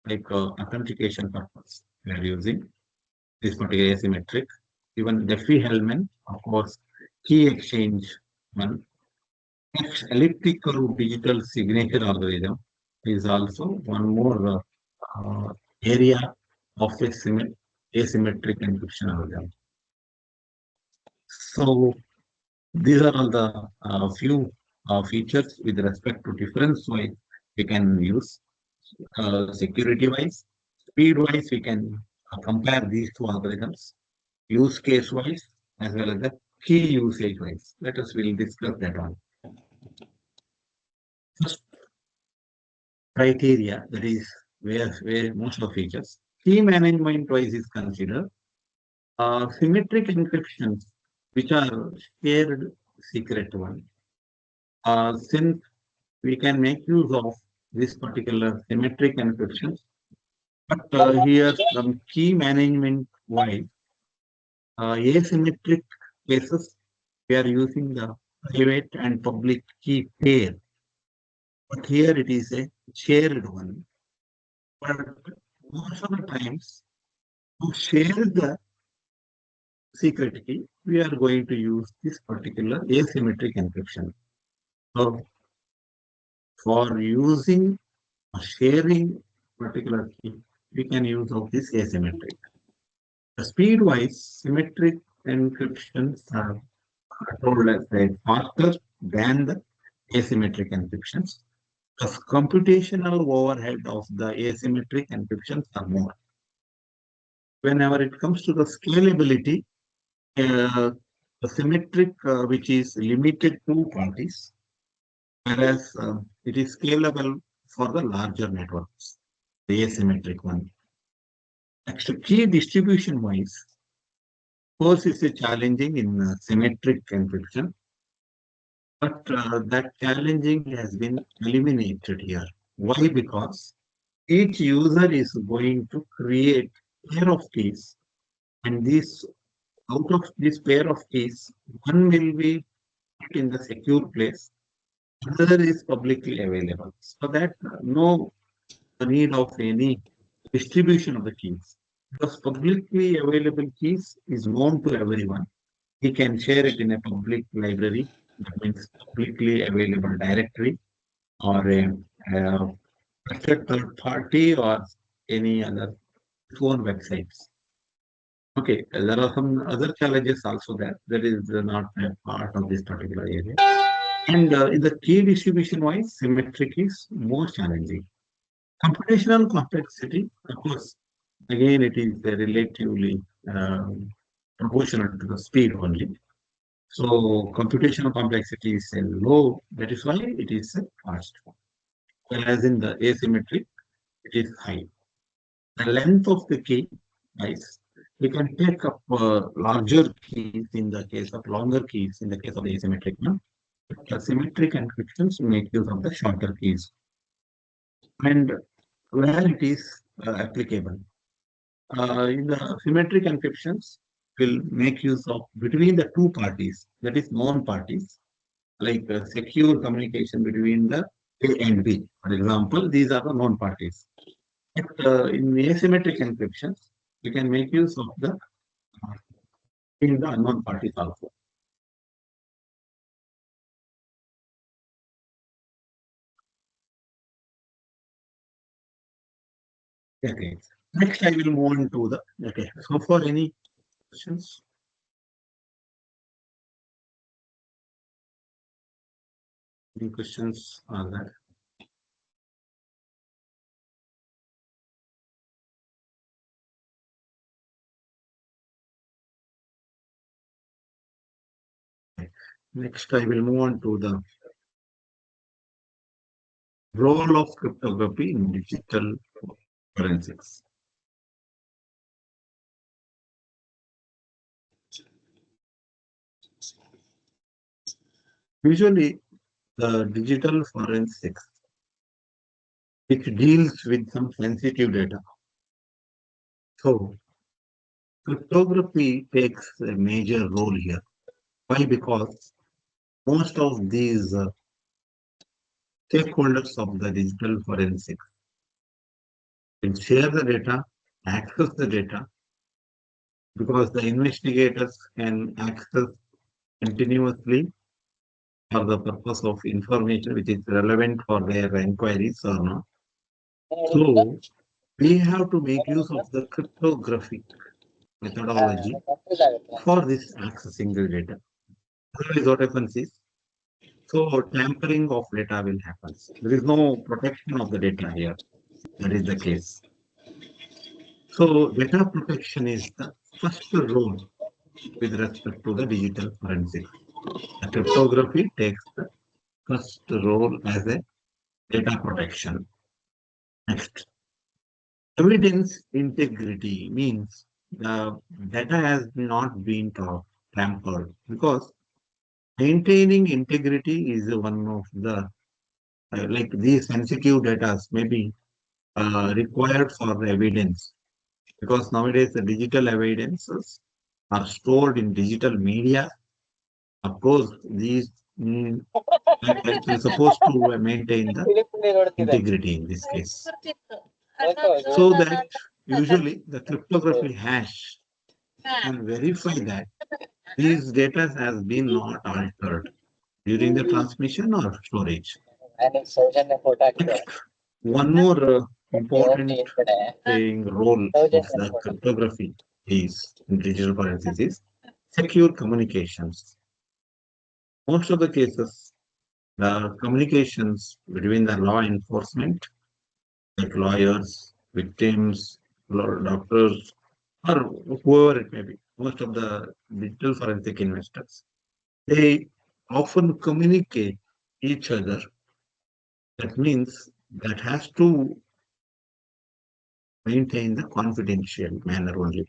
like authentication purpose, we are using this particular asymmetric. Even Diffie-Hellman, of course, key exchange one. Next, elliptic curve digital signature algorithm is also one more area of asymmetric encryption algorithm. So these are all the few features with respect to difference wise we can use security-wise. Speed-wise, we can compare these two algorithms. Use case-wise as well as the key usage-wise. Let us will discuss that one. First criteria, that is where most of features. Key management-wise is considered symmetric encryptions, which are shared secret one. Since we can make use of this particular symmetric encryption, but here some key management wise, asymmetric cases, we are using the private and public key pair, but here it is a shared one. But most of the times, to share the secret key, we are going to use this particular asymmetric encryption. So for using or sharing particular key, we can use of this asymmetric. The speed-wise, symmetric encryptions are told as faster than the asymmetric encryptions. The computational overhead of the asymmetric encryptions are more. Whenever it comes to the scalability, the symmetric, which is limited to parties, whereas it is scalable for the larger networks, the asymmetric one. Next, key distribution wise, of course, it's a challenging in symmetric encryption, but that challenging has been eliminated here. Why? Because each user is going to create pair of keys, and this out of this pair of keys, one will be put in the secure place, another is publicly available. So that no need of any distribution of the keys. Because publicly available keys is known to everyone. He can share it in a public library, that means publicly available directory, or a trusted third party, or any other own websites. Okay, there are some other challenges also there. That is not a part of this particular area. And in the key distribution wise, symmetric is more challenging. Computational complexity, of course, again, it is relatively proportional to the speed only. So computational complexity is low, that is why it is fast. Whereas in the asymmetric, it is high. The length of the key is, we can take up larger keys in the case of longer keys in the case of the asymmetric one. The symmetric encryptions make use of the shorter keys. And where it is applicable. In the symmetric encryptions, will make use of between the two parties, that is known parties, like secure communication between the A and B. For example, these are the known parties. But in asymmetric encryptions, we can make use of the in the unknown parties also. Okay. Next, I will move on to the. Okay. So, for any questions? Any questions on that? Next, I will move on to the role of cryptography in digital forensics. Usually, the digital forensics, which deals with some sensitive data. So, cryptography takes a major role here. Why? Because most of these stakeholders of the digital forensics will share the data, access the data, because the investigators can access continuously for the purpose of information which is relevant for their inquiries or not. So we have to make use of the cryptographic methodology for this accessing the data. Otherwise, what happens is, So tampering of data will happen. There is no protection of the data here. That is the case. So data protection is the first role with respect to the digital forensics. The cryptography takes the first role as a data protection. Next, evidence integrity means the data has not been tampered because maintaining integrity is one of the like these sensitive data may be required for evidence because nowadays the digital evidences are stored in digital media. Of course, these it is supposed to maintain the integrity in this case. So that usually the cryptography hash can verify that these data has been not altered during the transmission or storage. Next, one more important playing role of the cryptography is in digital forensics is secure communications. Most of the cases, the communications between the law enforcement, like lawyers, victims, doctors, or whoever it may be, most of the digital forensic investors, they often communicate each other. That means that has to maintain the confidential manner only.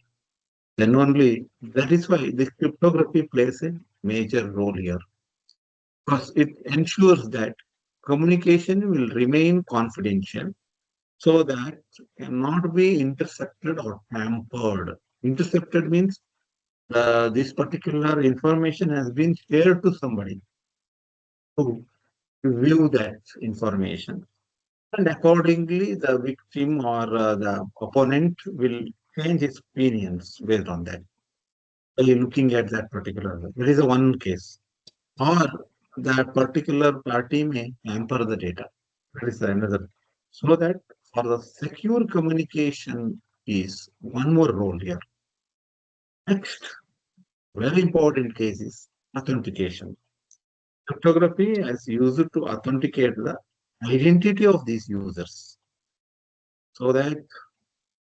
Then only that is why the cryptography plays a major role here. Because it ensures that communication will remain confidential so that cannot be intercepted or tampered. Intercepted means this particular information has been shared to somebody to view that information. And accordingly, the victim or the opponent will change his opinions based on that. By looking at that particular, there is a one case. Or that particular party may hamper the data. That is another. So that for the secure communication is one more role here. Next, very important case is authentication. Cryptography is used to authenticate the identity of these users so that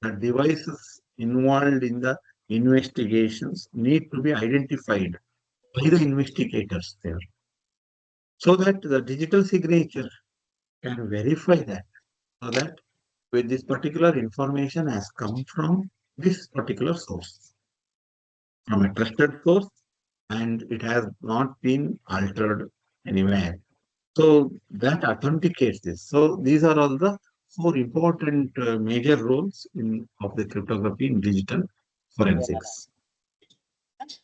the devices involved in the investigations need to be identified by the investigators there so that the digital signature can verify that so that with this particular information has come from this particular source, from a trusted source, and it has not been altered anywhere. So that authenticates this. So these are all the four important major roles of the cryptography in digital forensics.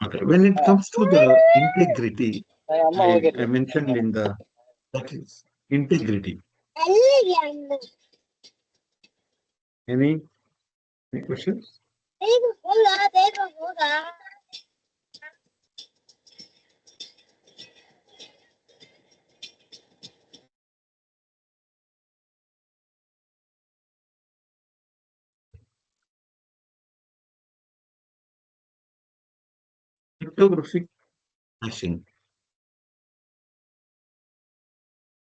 Okay, when it comes to the integrity, I mentioned in the that is integrity. Any questions? Cryptographic hashing.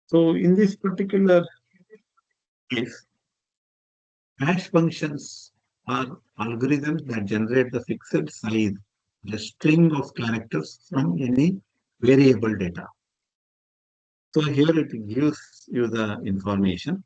So in this particular case, hash functions are algorithms that generate the fixed size, the string of characters from any variable data. So here it gives you the information.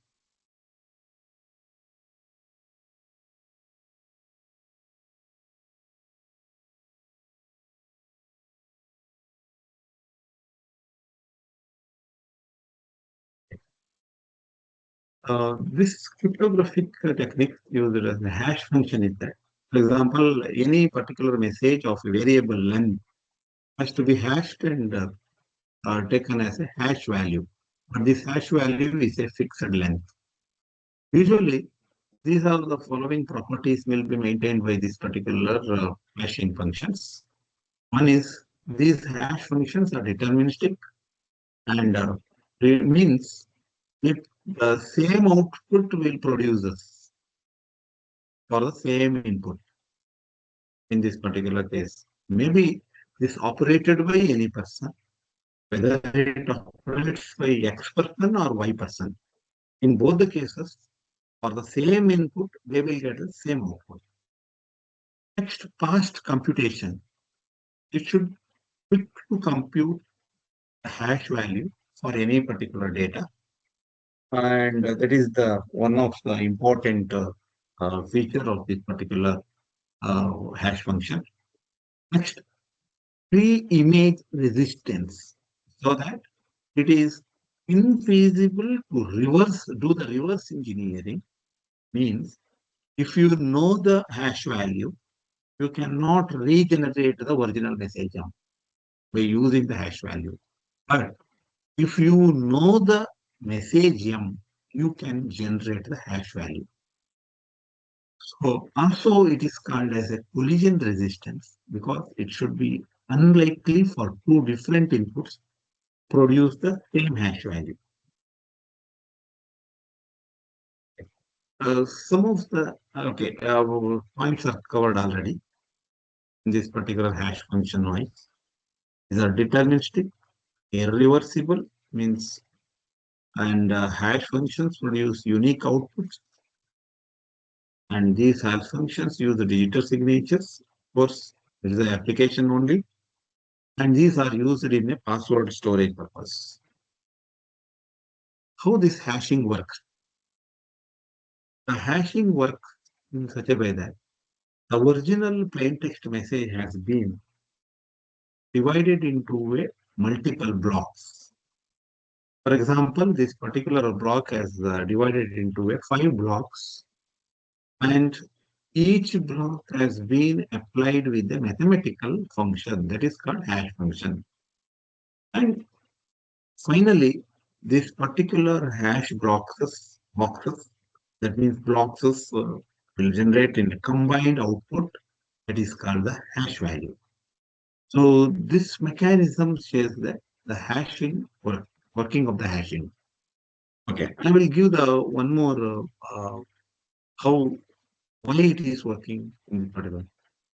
This cryptographic technique used as a hash function is that, for example, any particular message of variable length has to be hashed and taken as a hash value. But this hash value is a fixed length. Usually, these are the following properties will be maintained by this particular hashing functions. One is these hash functions are deterministic and it means if the same output will produce us for the same input in this particular case. Maybe this operated by any person whether it operates by X person or Y person. In both the cases, for the same input, they will get the same output. Next, fast computation. It should quick to compute the hash value for any particular data. And that is the one of the important feature of this particular hash function. Next, pre-image resistance, so that it is infeasible to do the reverse engineering. Means if you know the hash value, you cannot regenerate the original message by using the hash value. But if you know the message you can generate the hash value. So also it is called as a collision resistance because it should be unlikely for two different inputs produce the same hash value. Some of the points are covered already in this particular hash function wise. These are deterministic, irreversible means, and hash functions produce unique outputs. And these hash functions use the digital signatures. Of course, it is the application only. And these are used in a password storage purpose. How this hashing works? The hashing works in such a way that the original plain text message has been divided into a multiple blocks. For example, this particular block has divided into a 5 blocks, and each block has been applied with a mathematical function that is called hash function. And finally, this particular hash boxes, that means blocks will generate in a combined output that is called the hash value. So this mechanism says that the hashing working of the hashing. Okay, I will give the one more why it is working in particular.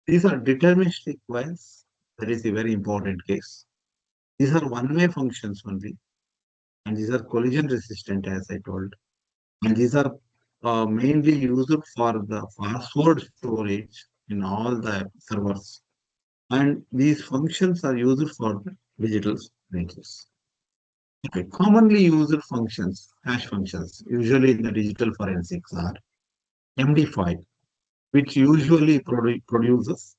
These are deterministic ones. That is a very important case. These are one-way functions only, and these are collision resistant, as I told. And these are mainly used for the password storage in all the servers. And these functions are used for the digital signatures. Okay, commonly used functions, hash functions, usually in the digital forensics are MD5, which usually produces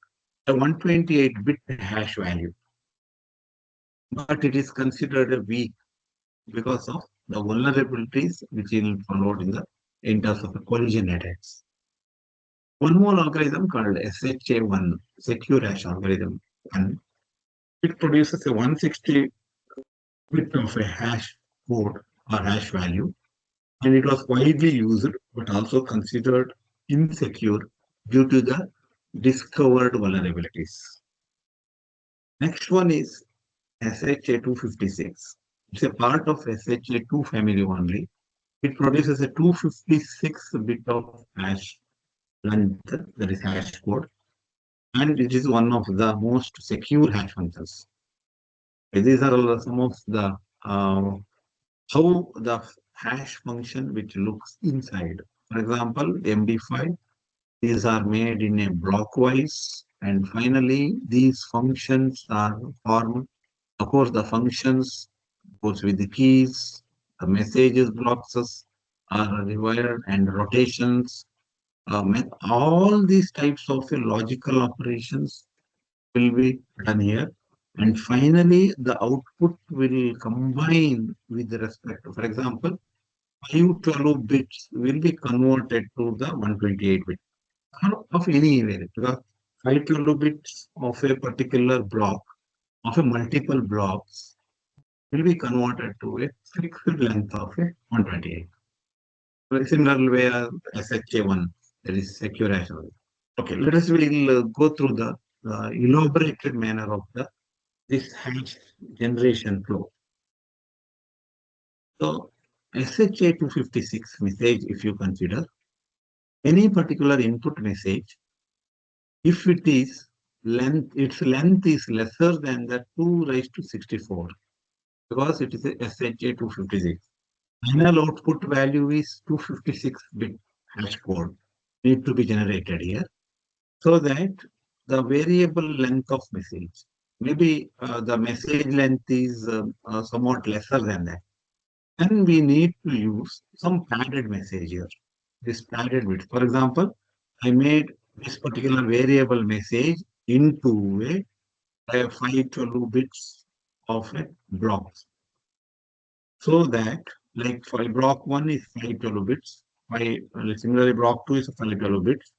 a 128-bit hash value. But it is considered a weak because of the vulnerabilities which will follow in terms of the collision attacks. One more algorithm called SHA1, Secure Hash Algorithm, and it produces a 160 bit of a hash code or hash value, and it was widely used but also considered insecure due to the discovered vulnerabilities. Next one is SHA-256. It's a part of SHA-2 family only. It produces a 256 bit of hash length, that is hash code, and it is one of the most secure hash functions. These are some of the how the hash function which looks inside. For example, MD5, these are made in a blockwise, and finally these functions are formed. Of course, the functions goes with the keys, the messages blocks are required, and rotations. All these types of logical operations will be done here. And finally, the output will combine with respect to, for example, 512 bits will be converted to the 128 bit of any variant. Because 512 bits of a particular block, of a multiple blocks, will be converted to a fixed length of a 128. Very similar way as SHA1, that is secure hash. Okay, let us go through the elaborated manner of this hash generation flow. So SHA-256 message, if you consider any particular input message, if its length is lesser than the 2 raised to 64, because it is a SHA 256. Final output value is 256-bit hash code need to be generated here, so that the variable length of message, maybe the message length is somewhat lesser than that. And we need to use some padded message here. This padded bit. For example, I made this particular variable message into a 512 bits of a block. So that, like for block 1 is 512 bits, similarly block 2 is 512 bits.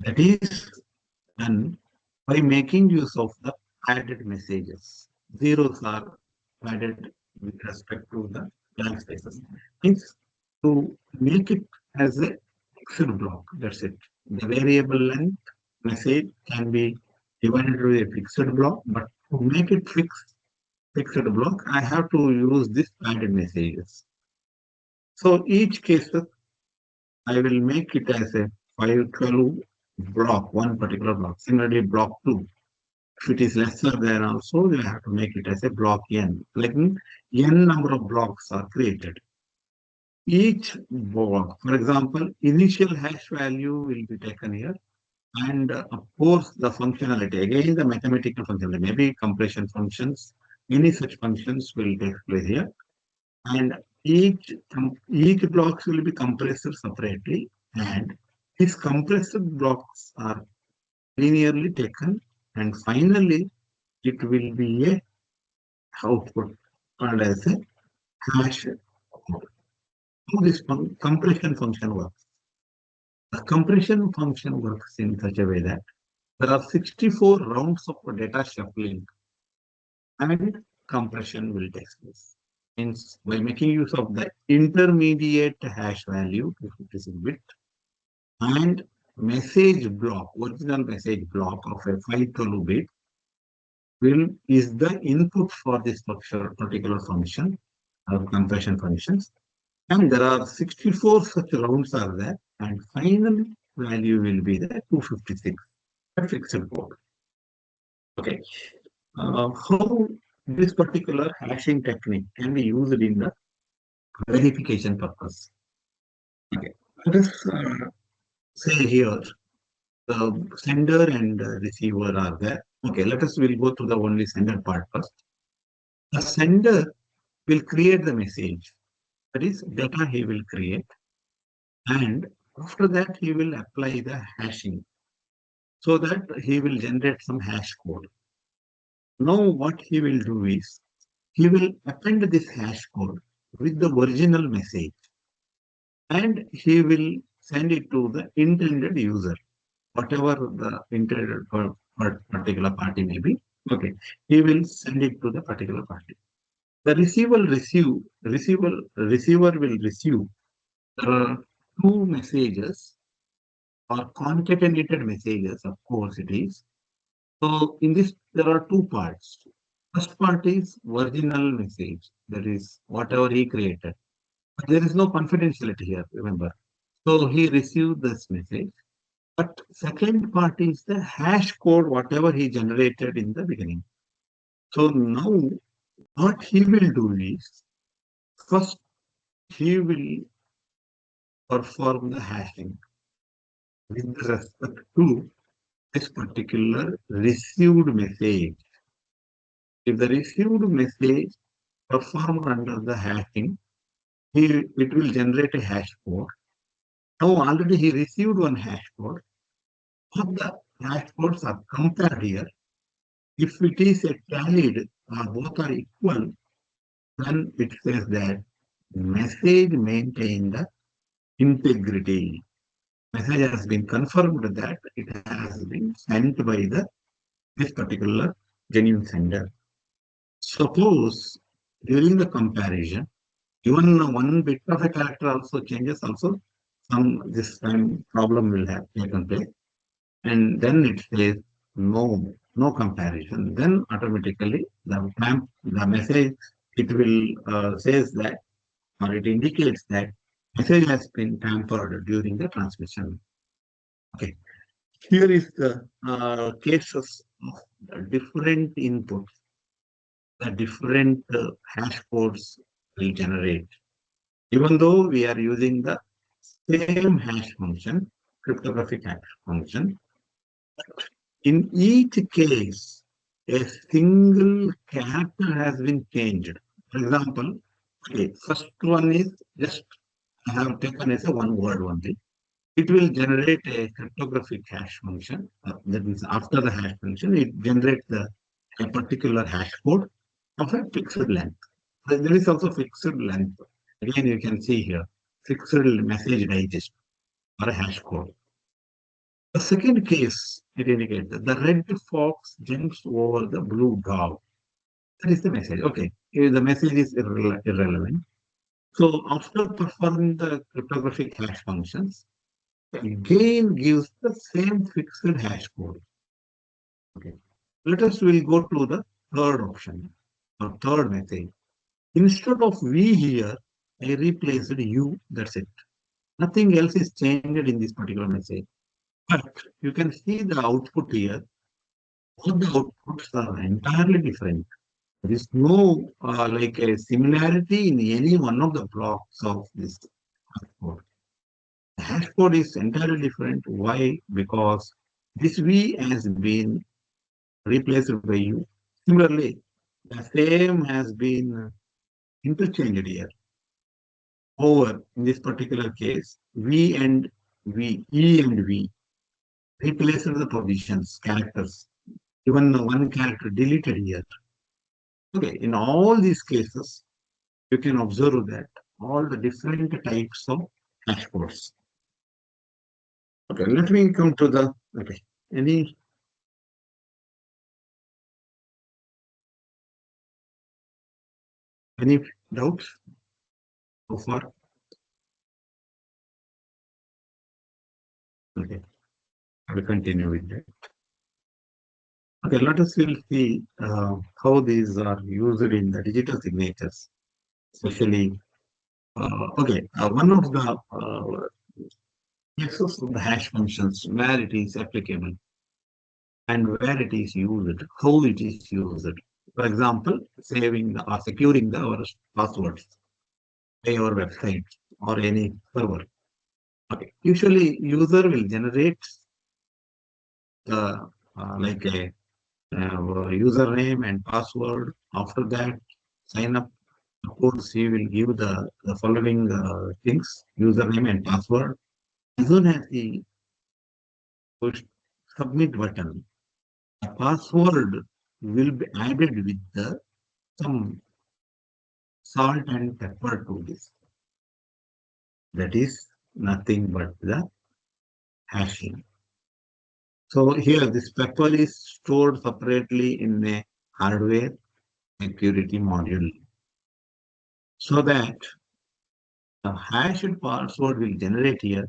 That is done by making use of the padded messages. Zeros are padded with respect to the blank spaces. Means to make it as a fixed block, that's it. The variable length message can be divided to a fixed block, but to make it fixed block, I have to use this padded messages. So each case, I will make it as a 512 block, one particular block. Similarly, block 2. If it is lesser there also, we have to make it as a block n. Like n number of blocks are created. Each block, for example, initial hash value will be taken here. And of course, the functionality, again, the mathematical functionality, maybe compression functions, any such functions will take place here. And each blocks will be compressed separately. And these compressed blocks are linearly taken. And finally, it will be a output called as a hash code. How this compression function works? The compression function works in such a way that there are 64 rounds of data shuffling and compression will take place. Means by making use of the intermediate hash value, 56-bit, and message block, original message block of a 512-bit is the input for this particular function or compression functions. And there are 64 such rounds are there, and final value will be the 256, a fixed code. Okay. How this particular hashing technique can be used in the verification purpose. Okay. Let us say here the sender and receiver are there. Okay, we'll go to the only sender part first. The sender will create the message. That is, data he will create. And after that, he will apply the hashing so that he will generate some hash code. Now, what he will do is he will append this hash code with the original message and he will send it to the intended user, whatever the intended particular party may be. Okay, he will send it to the particular party. The receiver will receive two messages or concatenated messages, of course it is. So in this, there are two parts. First part is original message, that is whatever he created. But there is no confidentiality here, remember. So he received this message. But second part is the hash code, whatever he generated in the beginning. So now what he will do is, first he will perform the hashing with respect to this particular received message. If the received message performed under the hashing, it will generate a hash code. Now already he received one hash code. All the hash codes are compared here. If it is a tallied or both are equal, then it says that message maintain the integrity. Message has been confirmed that it has been sent by this particular genuine sender. Suppose during the comparison, even one bit of a character also changes, also this time problem will have taken place, and then it says no comparison. Then automatically the message it will says that, or it indicates that message has been tampered during the transmission. Okay, here is the cases of the different inputs the different hash codes will generate. Even though we are using the same hash function, cryptographic hash function, in each case, a single character has been changed. For example, okay, first one is just I have taken as a one word only. It will generate a cryptographic hash function. That means after the hash function, it generates a particular hash code of a fixed length. There is also fixed length. Again, you can see here, fixed message digest or a hash code. The second case, it indicates that the red fox jumps over the blue dog. That is the message. Okay, if the message is irrelevant. So after performing the cryptographic hash functions, again gives the same fixed hash code. Okay. Let us will go to the third option or third message. Instead of we here, I replaced you. That's it. Nothing else is changed in this particular message. But you can see the output here. All the outputs are entirely different. There is no like a similarity in any one of the blocks of this hash code. The hash code is entirely different. Why? Because this V has been replaced by U. Similarly, the same has been interchanged here. Over in this particular case, V and V, E and V replaced the positions, characters. Even one character deleted here. Okay, in all these cases, you can observe that all the different types of hash codes. Okay, let me come to the, okay, any doubts so far? Okay, I will continue with that. Okay, let us will see how these are used in the digital signatures, especially, one of the cases of the hash functions where it is applicable and where it is used, how it is used. For example, saving or securing our passwords by our website or any server. Okay. Usually, user will generate like a username and password. After that, sign up. Of course, he will give the following things: username and password. As soon as he push submit button, the password will be added with some salt and pepper to this. That is nothing but the hashing. So here this pepper is stored separately in a hardware security module so that the hashed password will generate here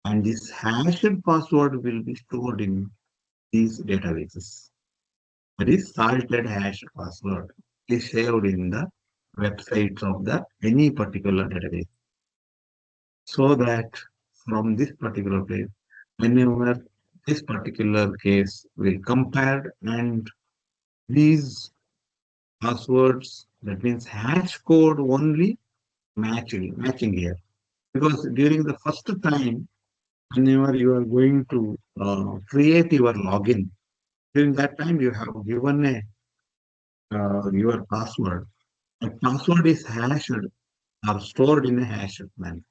and this hashed password will be stored in these databases. That is salted hash password is saved in the websites of the any particular database. So that from this particular place, whenever this particular case will compare and these passwords, that means hash code only matching here. Because during the first time, whenever you are going to create your login, during that time you have given your password. The password is hashed or stored in a hashed manner.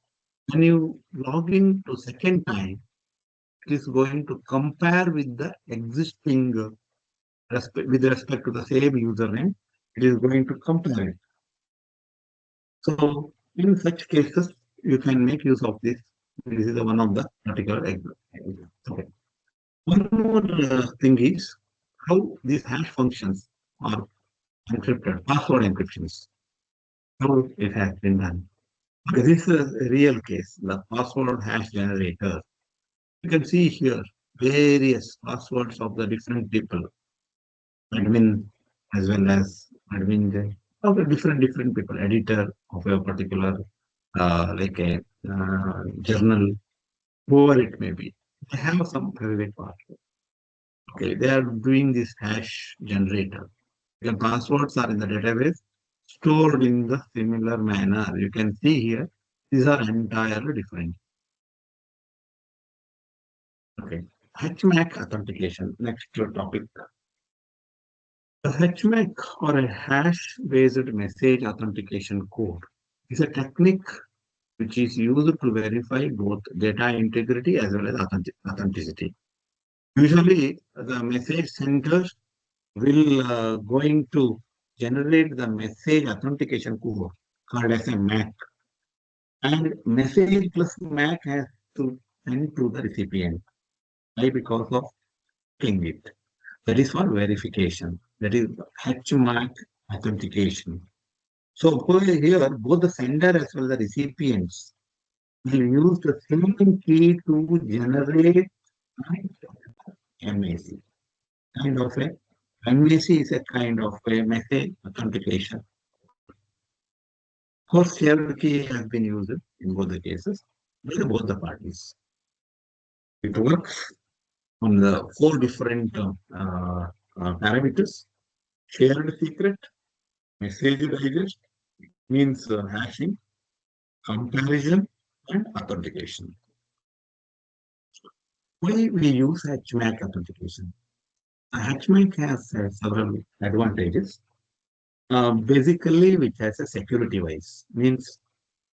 When you log in to second time, it is going to compare with the existing with respect to the same username. It is going to compare it. So in such cases, you can make use of this. This is one of the particular examples. Okay. One more thing is how these hash functions are encrypted, password encryptions. How it has been done. Okay, this is a real case, the password hash generator. You can see here various passwords of the different people, admin as well as admin of the different people, editor of a particular like a journal, whoever it may be. They have some private password. Okay, they are doing this hash generator. The passwords are in the database stored in the similar manner. You can see here, these are entirely different. Okay, HMAC authentication, next topic. The HMAC or a hash-based message authentication code is a technique which is used to verify both data integrity as well as authenticity. Usually, the message sender will going to generate the message authentication code called as a MAC, and message plus MAC has to send to the recipient. Why? Because of clicking it. That is for verification. That is HMAC authentication. So here, both the sender as well as the recipients will use the same key to generate MAC. Kind of a MAC is a kind of a message authentication. Of course, shared key has been used in both the cases by both the parties. It works on the four different parameters: shared secret, message digest, means hashing, comparison, and authentication. Why we use HMAC authentication? HMAC has several advantages. Basically, which has a security wise, means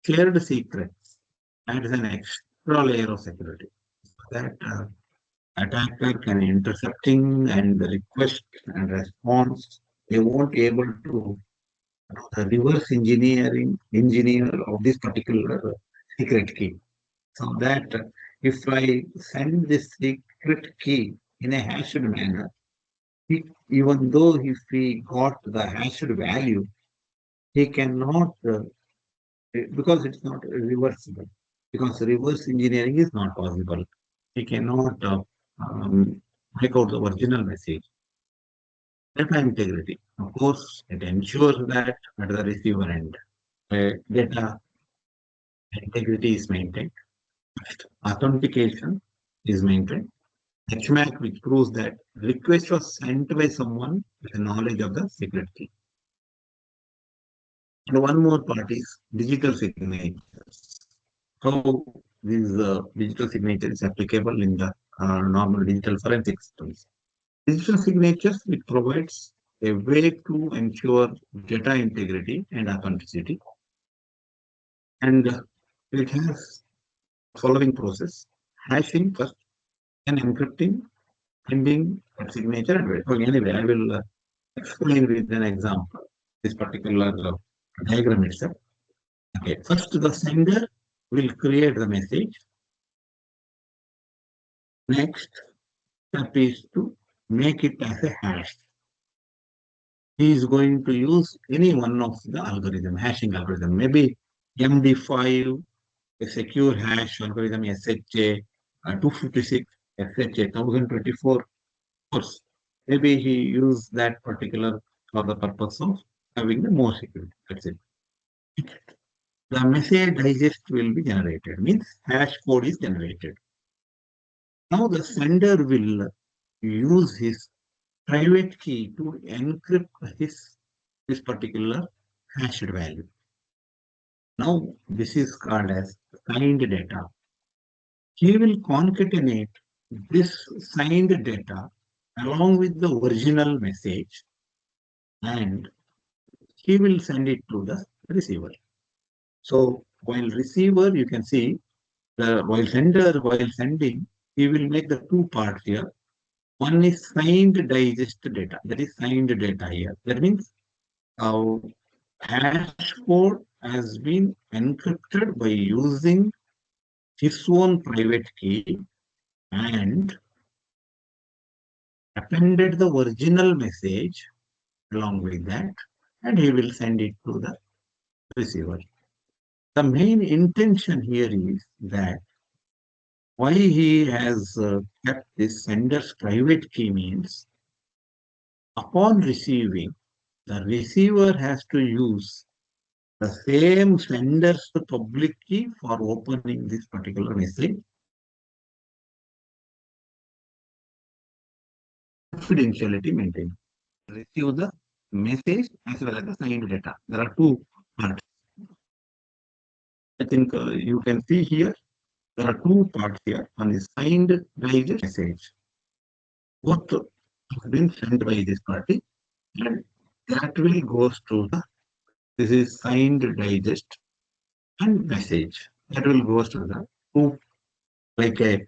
shared secrets adds an extra layer of security. That attacker can intercepting and the request and response. They won't be able to do the reverse engineer of this particular secret key. So that if I send this secret key in a hashed manner, even though if he got the hashed value, he cannot because it's not reversible. Because reverse engineering is not possible. He cannot make out the original message. Data integrity. Of course, it ensures that at the receiver end, data integrity is maintained. Authentication is maintained. HMAC, which proves that request was sent by someone with knowledge of the secret key. And one more part is digital signatures. How this digital signature is applicable in the normal digital forensic systems. Digital signatures, it provides a way to ensure data integrity and authenticity. And it has following process: hashing first, then encrypting, sending signature. And so anyway, I will explain with an example this particular diagram itself. Okay, first the sender will create the message. Next step is to make it as a hash. He is going to use any one of the algorithm, hashing algorithm, maybe MD5, a secure hash algorithm, SHA 256, SHA 1024. Of course, maybe he used that particular for the purpose of having the more security. That's it. The message digest will be generated, means hash code is generated. Now the sender will use his private key to encrypt this particular hashed value. Now this is called as signed data. He will concatenate this signed data along with the original message, and he will send it to the receiver. So while receiver, you can see while sending, he will make the two parts here. One is signed digest data. That is signed data here. That means our hash code has been encrypted by using his own private key and appended the original message along with that, and he will send it to the receiver. The main intention here is that why he has kept this sender's private key means upon receiving, the receiver has to use the same sender's public key for opening this particular message. Confidentiality maintained. Receive the message as well as the signed data. There are two parts. I think you can see here, there are two parts here. One is signed digest message. Both have been sent by this party, and that will goes to the, this is signed digest and message. That will goes to the two, like a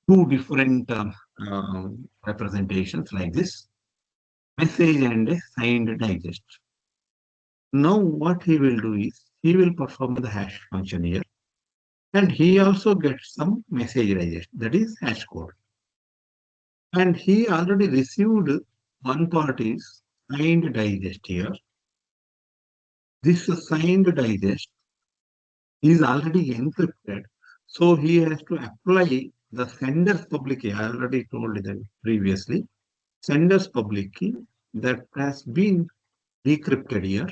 two different representations like this, message and a signed digest. Now what he will do is, he will perform the hash function here, and he also gets some message digest, that is hash code. And he already received one part is signed digest here. This signed digest is already encrypted, so he has to apply the sender's public key. I already told that previously. Sender's public key that has been decrypted here,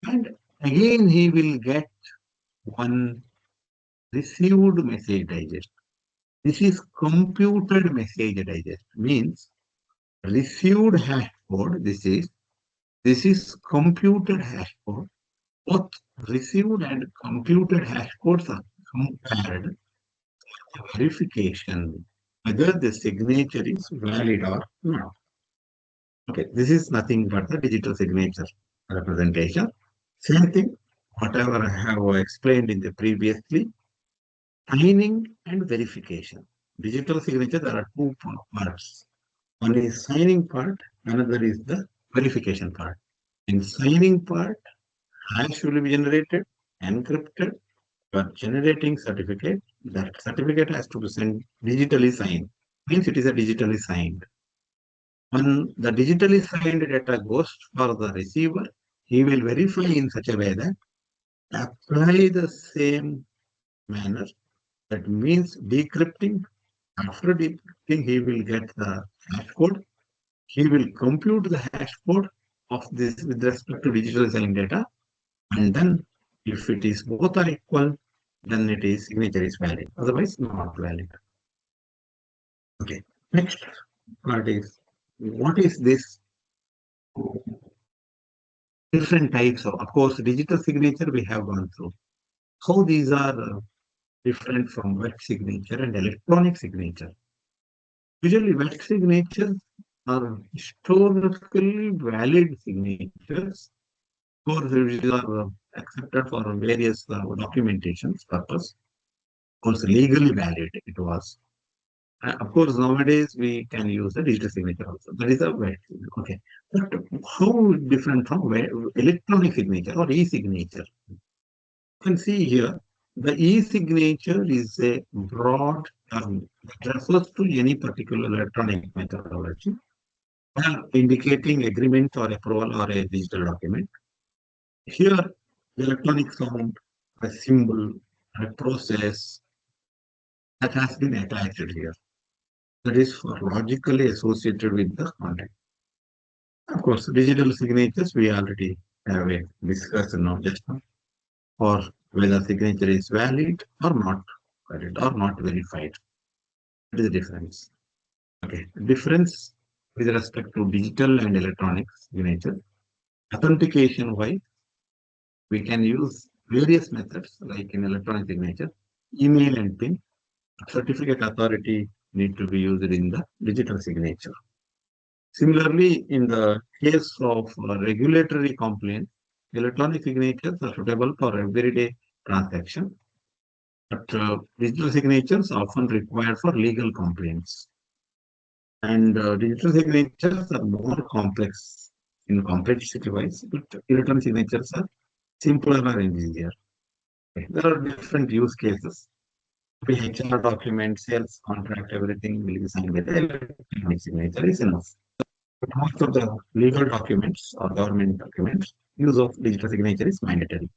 and again he will get one received message digest. This is computed message digest, means received hash code. This is computed hash code. Both received and computed hash codes are compared for verification whether the signature is valid or not. Okay, this is nothing but the digital signature representation. Same thing, whatever I have explained in the previously, signing and verification. Digital signature, there are two parts. One is signing part, another is the verification part. In signing part, hash will be generated, encrypted. You are generating certificate. That certificate has to be sent digitally signed. Means it is a digitally signed. When the digitally signed data goes for the receiver, he will verify in such a way that apply the same manner. That means decrypting. After decrypting, he will get the hash code. He will compute the hash code of this with respect to digitally signed data. And then if it is both are equal, then it is signature is valid. Otherwise, not valid. Okay. Next part is, what is this? Different types of course, digital signature we have gone through. How these are different from wet signature and electronic signature. Usually wet signatures are historically valid signatures. Of course, these are accepted for various documentations purpose. Of course, legally valid it was. Of course, nowadays we can use the digital signature also. That is a wet. Okay. But how different from electronic signature or e-signature? You can see here, the e-signature is a broad term that refers to any particular electronic methodology, indicating agreement or approval or a digital document. Here, the electronic sound, a symbol, a process that has been attached here. That is for logically associated with the content. Of course, digital signatures we already have discussed now just now, or whether signature is valid or not valid or not verified. That is the difference. Okay, difference with respect to digital and electronic signature. Authentication wise, we can use various methods like in electronic signature, email and PIN. Certificate authority need to be used in the digital signature. Similarly, in the case of regulatory compliance, electronic signatures are suitable for everyday transaction, but digital signatures are often required for legal compliance. And digital signatures are more complex in complexity-wise, but electronic signatures are simpler and easier. Okay. There are different use cases. The HR document, sales contract, everything will be signed with electronic signature is enough. But most of the legal documents or government documents, use of digital signature is mandatory.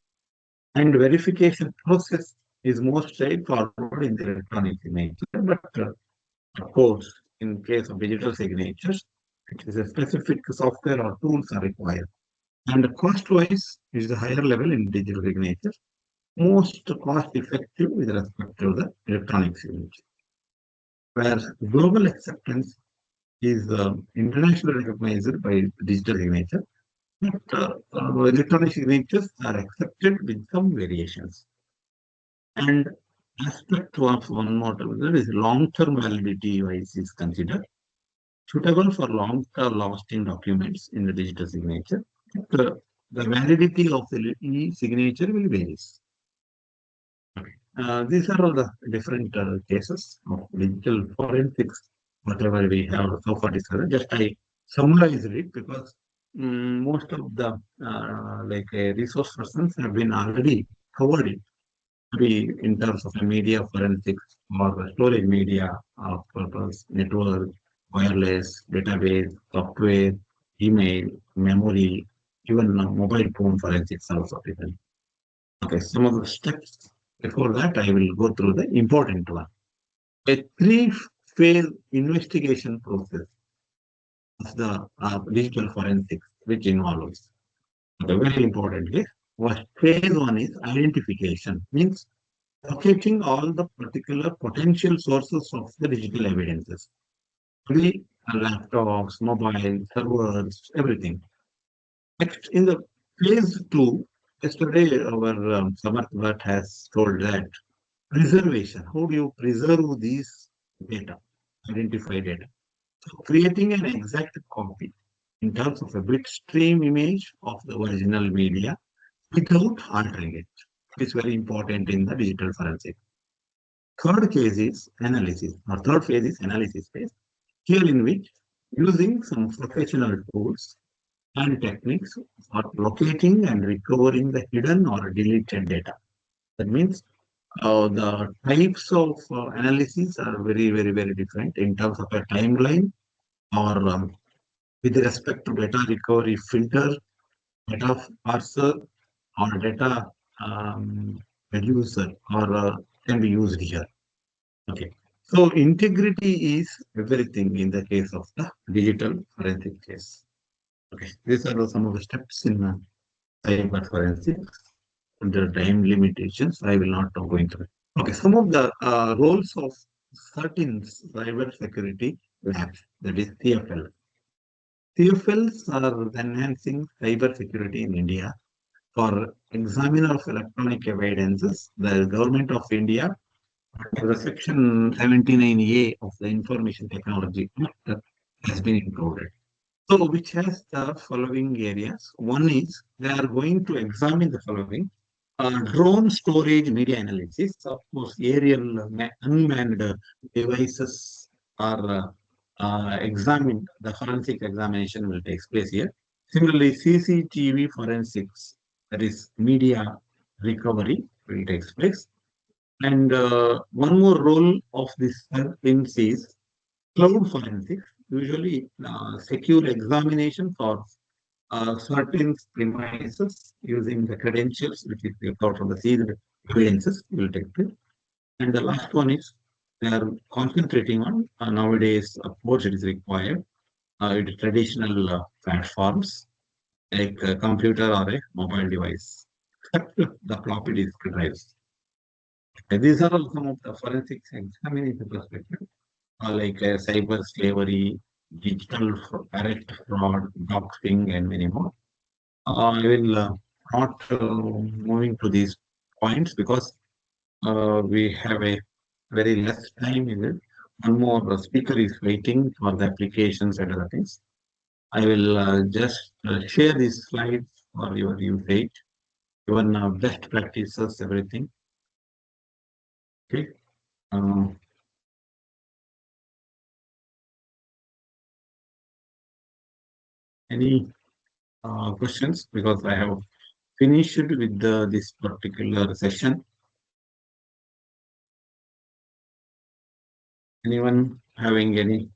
And verification process is more straightforward in the electronic signature. But of course, in case of digital signatures, it is a specific software or tools are required. And cost-wise is the higher level in digital signature, most cost-effective with respect to the electronic signature. Where global acceptance is internationally recognized by digital signature, But electronic signatures are accepted with some variations. And aspect of one more that is long-term validity wise is considered suitable for long-term lasting documents in the digital signature. The validity of the e-signature will vary. These are all the different cases of digital forensics, whatever we have so far discussed. Just I summarized it because most of the resource persons have been already covered it. Maybe in terms of media forensics or storage media purpose, network, wireless, database, software, email, memory, even mobile phone forensics also. Okay, some of the steps before that I will go through the important one. A three-phase investigation process of the digital forensics, which involves the very importantly, what phase one is identification, means locating all the particular potential sources of the digital evidences. Be laptops, mobile, servers, everything. Next, in the phase two, yesterday our Samarth Bhatt has told that preservation. How do you preserve these data, identify data? So creating an exact copy in terms of a bitstream image of the original media without altering it. It's very important in the digital forensic. Third case is analysis, or third phase is analysis phase, here in which using some professional tools and techniques for locating and recovering the hidden or deleted data. That means the types of analysis are very different in terms of a timeline or with respect to data recovery filter, data parser, or data reducer, or can be used here. Okay. So integrity is everything in the case of the digital forensic case. Okay. These are some of the steps in cyber forensics. Under time limitations, I will not go into it. Okay, some of the roles of certain cyber security labs, that is CFL. CFLs are enhancing cyber security in India. For examiner of electronic evidences, the government of India, under the section 79A of the Information Technology Act, has been included. So, which has the following areas. One is they are going to examine the following. Drone storage media analysis, of course, aerial unmanned devices are examined. The forensic examination will take place here. Similarly, CCTV forensics, that is media recovery, will take place. And one more role of this things is cloud forensics, usually secure examination for certain premises using the credentials, which is out of the sealed evidences, will take place. And the last one is they are concentrating on nowadays, of course, it is required traditional platforms like a computer or a mobile device, except the floppy disk drives. And these are all some of the forensics examination perspective, like cyber slavery, digital direct fraud, doxing, and many more. I will not moving to these points because we have a very less time in it. One more speaker is waiting for the applications and other things. I will just share these slides for your usage, even best practices, everything. Okay. Any questions? Because I have finished with this particular session. Anyone having any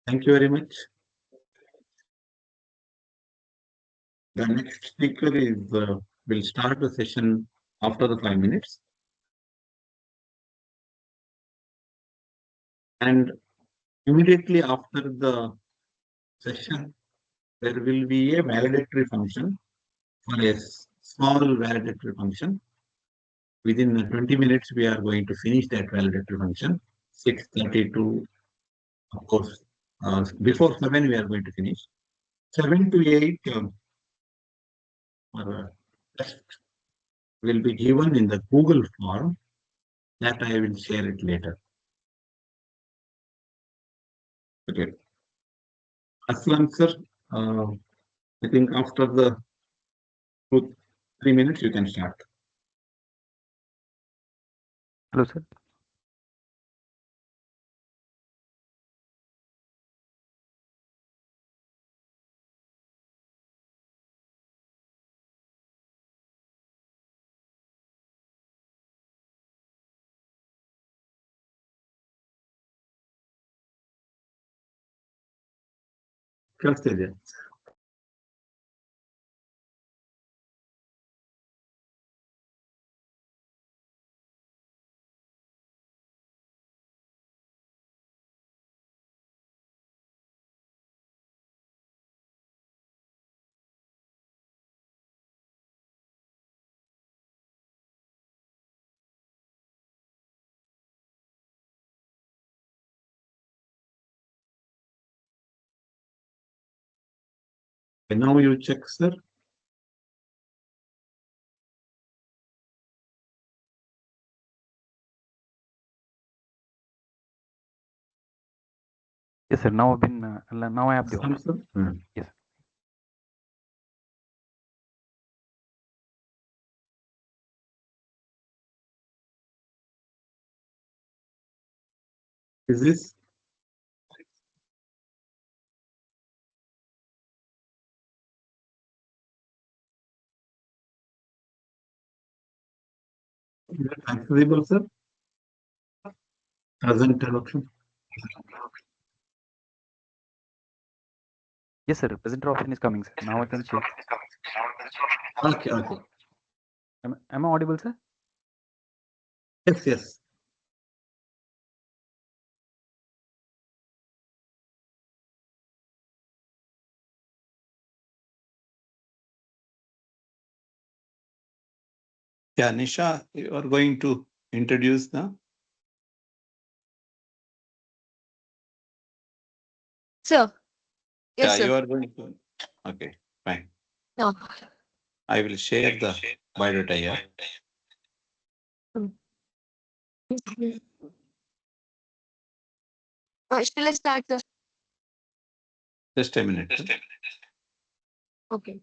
Thank you very much. The next speaker is will start the session after the 5 minutes. And immediately after the session, there will be a validatory function for a small validatory function. Within 20 minutes, we are going to finish that validatory function. 6:30 to, of course, before 7, we are going to finish. 7 to 8 test will be given in the Google form. That I will share it later. Okay. Aslam sir, I think after the 2-3 minutes, you can start.
Hello, sir.
Just there. And now you check, sir.
Yes, sir. Now I've been. Now I have the
Aslam
option.
sir.
Yes.
Is this? Is that accessible, sir? Present option.
Yes, sir. Presenter option is coming, sir. Now I can share.
Okay, okay.
Am I audible, sir?
Yes, yes.
Yeah, Nisha, you are going to introduce the.
Sir. Yes,
Yeah,
sir.
you are going to. Okay, fine.
No.
I will share the biodata here.
Shall I start, sir?
Just a minute.
Okay.